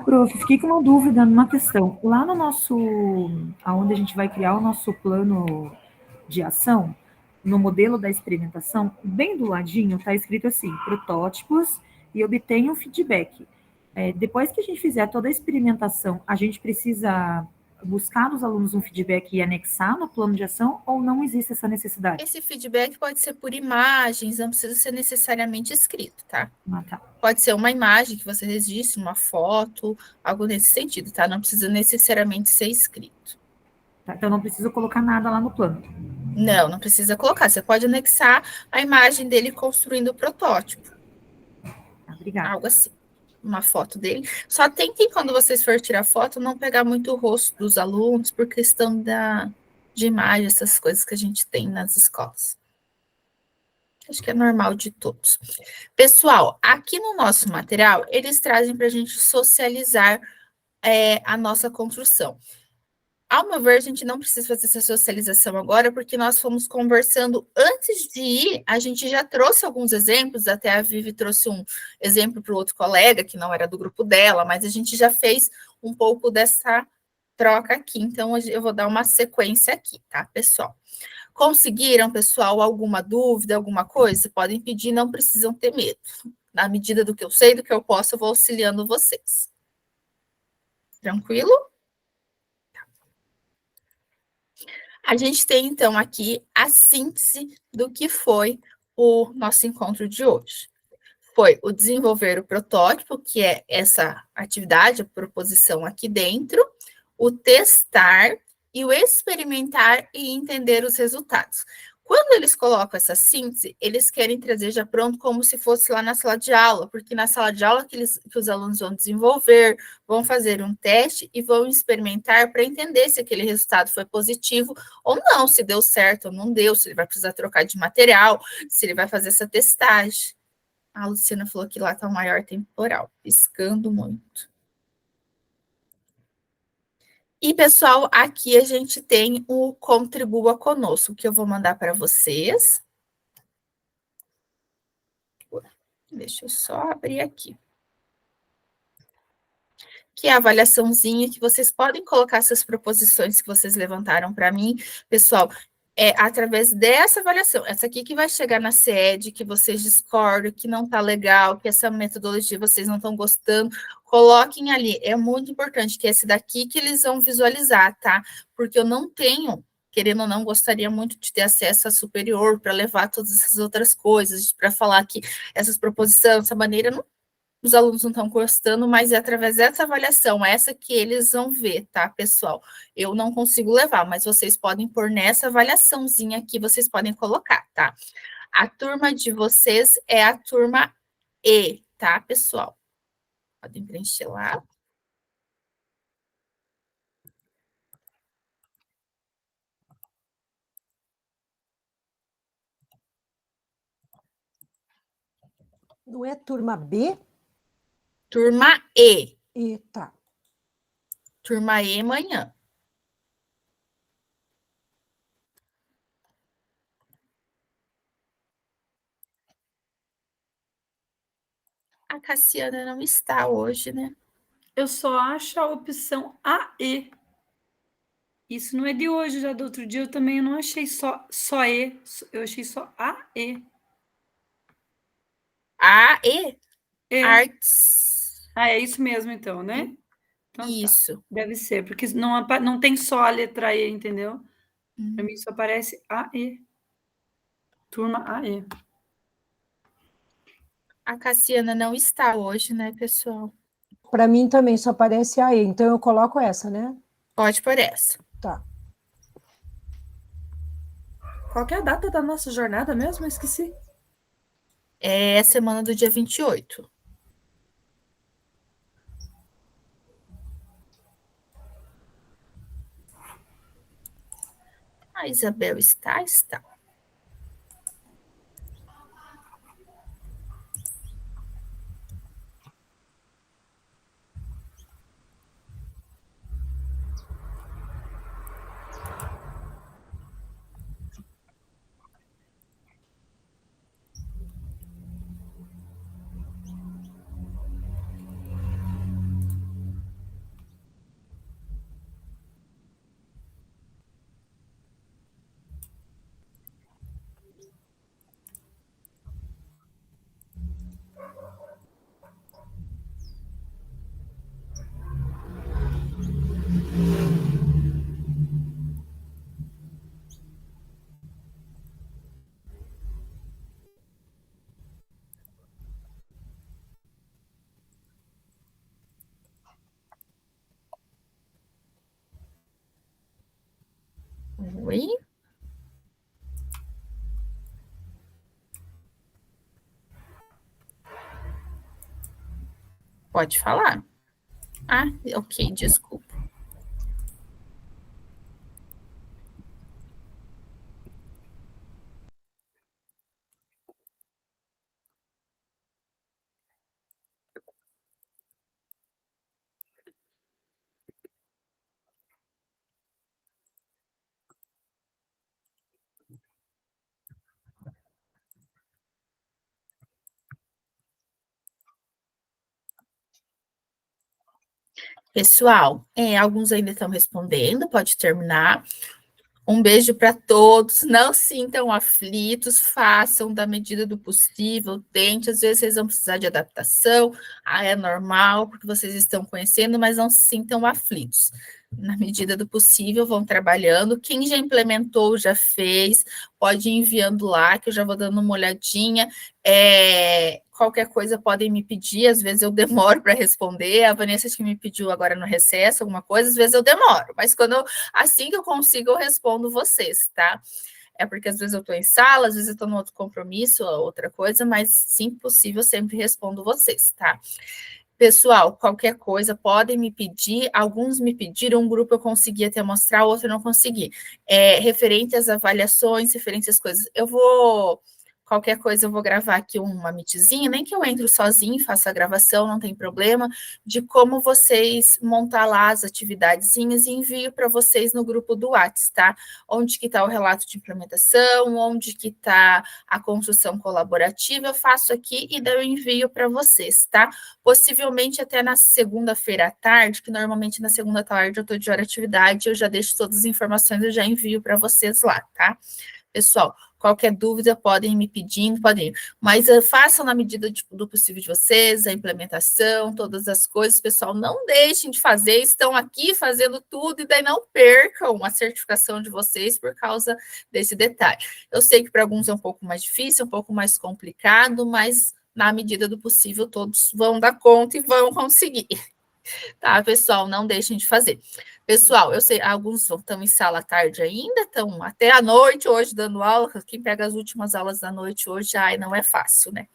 Prof, fiquei com uma dúvida numa questão. Lá no nosso, aonde a gente vai criar o nosso plano de ação, no modelo da experimentação, bem do ladinho está escrito assim, protótipos e obtenha um feedback. Depois que a gente fizer toda a experimentação, a gente precisa buscar nos alunos um feedback e anexar no plano de ação, ou não existe essa necessidade?
Esse feedback pode ser por imagens, não precisa ser necessariamente escrito, tá?
Tá.
Pode ser uma imagem que você registre, uma foto, algo nesse sentido, tá? Não precisa necessariamente ser escrito.
Tá, então não preciso colocar nada lá no plano.
Não precisa colocar. Você pode anexar a imagem dele construindo o protótipo.
Obrigada.
Algo assim. Uma foto dele. Só tentem, quando vocês for tirar foto, não pegar muito o rosto dos alunos, por questão de imagem, essas coisas que a gente tem nas escolas. Acho que é normal de todos. Pessoal, aqui no nosso material, eles trazem para a gente socializar a nossa construção. Ao meu ver, a gente não precisa fazer essa socialização agora, porque nós fomos conversando antes de ir, a gente já trouxe alguns exemplos, até a Vivi trouxe um exemplo para o outro colega, que não era do grupo dela, mas a gente já fez um pouco dessa troca aqui, então eu vou dar uma sequência aqui, tá, pessoal? Conseguiram, pessoal, alguma dúvida, alguma coisa? Podem pedir, não precisam ter medo. Na medida do que eu sei, do que eu posso, eu vou auxiliando vocês. Tranquilo? A gente tem, então, aqui a síntese do que foi o nosso encontro de hoje. Foi o desenvolver o protótipo, que é essa atividade, a proposição aqui dentro, o testar e o experimentar e entender os resultados. Quando eles colocam essa síntese, eles querem trazer já pronto como se fosse lá na sala de aula, porque na sala de aula que os alunos vão desenvolver, vão fazer um teste e vão experimentar para entender se aquele resultado foi positivo ou não, se deu certo ou não deu, se ele vai precisar trocar de material, se ele vai fazer essa testagem. A Luciana falou que lá está o maior temporal, piscando muito. E, pessoal, aqui a gente tem o Contribua Conosco, que eu vou mandar para vocês. Deixa eu só abrir aqui. Que é a avaliaçãozinha que vocês podem colocar essas proposições que vocês levantaram para mim. Pessoal, através dessa avaliação, essa aqui que vai chegar na SED, que vocês discordam, que não está legal, que essa metodologia vocês não estão gostando, coloquem ali. É muito importante que esse daqui que eles vão visualizar, tá? Porque eu não tenho, querendo ou não, gostaria muito de ter acesso a superior para levar todas essas outras coisas, para falar que essas proposições, essa maneira, não, os alunos não estão gostando, mas é através dessa avaliação, essa que eles vão ver, tá, pessoal? Eu não consigo levar, mas vocês podem pôr nessa avaliaçãozinha aqui, vocês podem colocar, tá? A turma de vocês é a turma E, tá, pessoal? Podem preencher lá.
Não é turma B?
Turma E.
E tá.
Turma E amanhã. A Cassiana não está hoje, né?
Eu só acho a opção AE. Isso não é de hoje, já do outro dia eu também não achei só E, eu achei só AE.
AE?
É.
Arts.
Ah, é isso mesmo então, né? Então,
isso.
Tá. Deve ser, porque não tem só a letra E, entendeu? Para mim só aparece AE. Turma AE.
A Cassiana não está hoje, né, pessoal?
Para mim também só aparece a E, então eu coloco essa, né?
Pode pôr essa.
Tá.
Qual que é a data da nossa jornada mesmo? Eu esqueci.
É a semana do dia 28. A Isabel está? Está. Oi? Pode falar. Ah, ok, desculpa. Pessoal, alguns ainda estão respondendo, pode terminar. Um beijo para todos, não sintam aflitos, façam da medida do possível, tente, às vezes vocês vão precisar de adaptação, é normal, porque vocês estão conhecendo, mas não se sintam aflitos. Na medida do possível, vão trabalhando, quem já implementou, já fez, pode ir enviando lá, que eu já vou dando uma olhadinha, qualquer coisa podem me pedir, às vezes eu demoro para responder, a Vanessa que me pediu agora no recesso, alguma coisa, às vezes eu demoro, mas assim que eu consigo, eu respondo vocês, tá? É porque às vezes eu estou em sala, às vezes eu estou em outro compromisso, outra coisa, mas, se possível, eu sempre respondo vocês, tá? Pessoal, qualquer coisa, podem me pedir, alguns me pediram, um grupo eu consegui até mostrar, outro eu não consegui. Referente às avaliações, referente às coisas, qualquer coisa eu vou gravar aqui uma meetzinha, nem que eu entre sozinho e faça a gravação, não tem problema, de como vocês montar lá as atividadezinhas e envio para vocês no grupo do WhatsApp, tá? Onde que está o relato de implementação, onde que está a construção colaborativa, eu faço aqui e daí eu envio para vocês, tá? Possivelmente até na segunda-feira à tarde, que normalmente na segunda tarde eu estou de hora de atividade, eu já deixo todas as informações, eu já envio para vocês lá, tá? Pessoal, qualquer dúvida, podem ir me pedindo, podem ir. Mas façam na medida do possível de vocês, a implementação, todas as coisas. Pessoal, não deixem de fazer, estão aqui fazendo tudo e daí não percam a certificação de vocês por causa desse detalhe. Eu sei que para alguns é um pouco mais difícil, um pouco mais complicado, mas na medida do possível todos vão dar conta e vão conseguir. Tá, pessoal, não deixem de fazer. Pessoal, eu sei, alguns estão em sala à tarde ainda, estão até à noite hoje dando aula, quem pega as últimas aulas da noite hoje, não é fácil, né?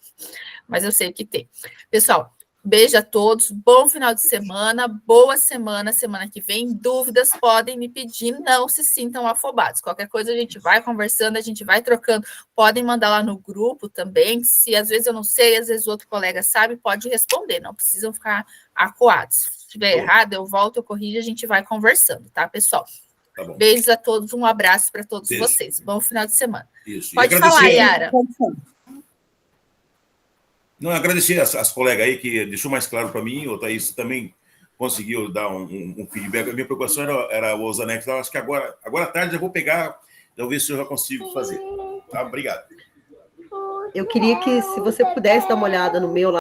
Mas eu sei que tem. Pessoal, beijo a todos, bom final de semana, boa semana que vem, dúvidas podem me pedir, não se sintam afobados, qualquer coisa a gente vai conversando, a gente vai trocando, podem mandar lá no grupo também, se às vezes eu não sei, às vezes o outro colega sabe, pode responder, não precisam ficar acuados, se estiver errado eu volto, eu corrijo, a gente vai conversando, tá, pessoal? Tá bom. Beijos a todos, um abraço para todos vocês, bom final de semana. Isso. Pode falar, Yara.
Não, agradecer as colegas aí que deixou mais claro para mim, o Thaís também conseguiu dar um feedback. A minha preocupação era os anexos, então acho que agora à tarde eu vou pegar, então ver se eu já consigo fazer. Tá? Obrigado.
Eu queria que, se você pudesse dar uma olhada no meu lá,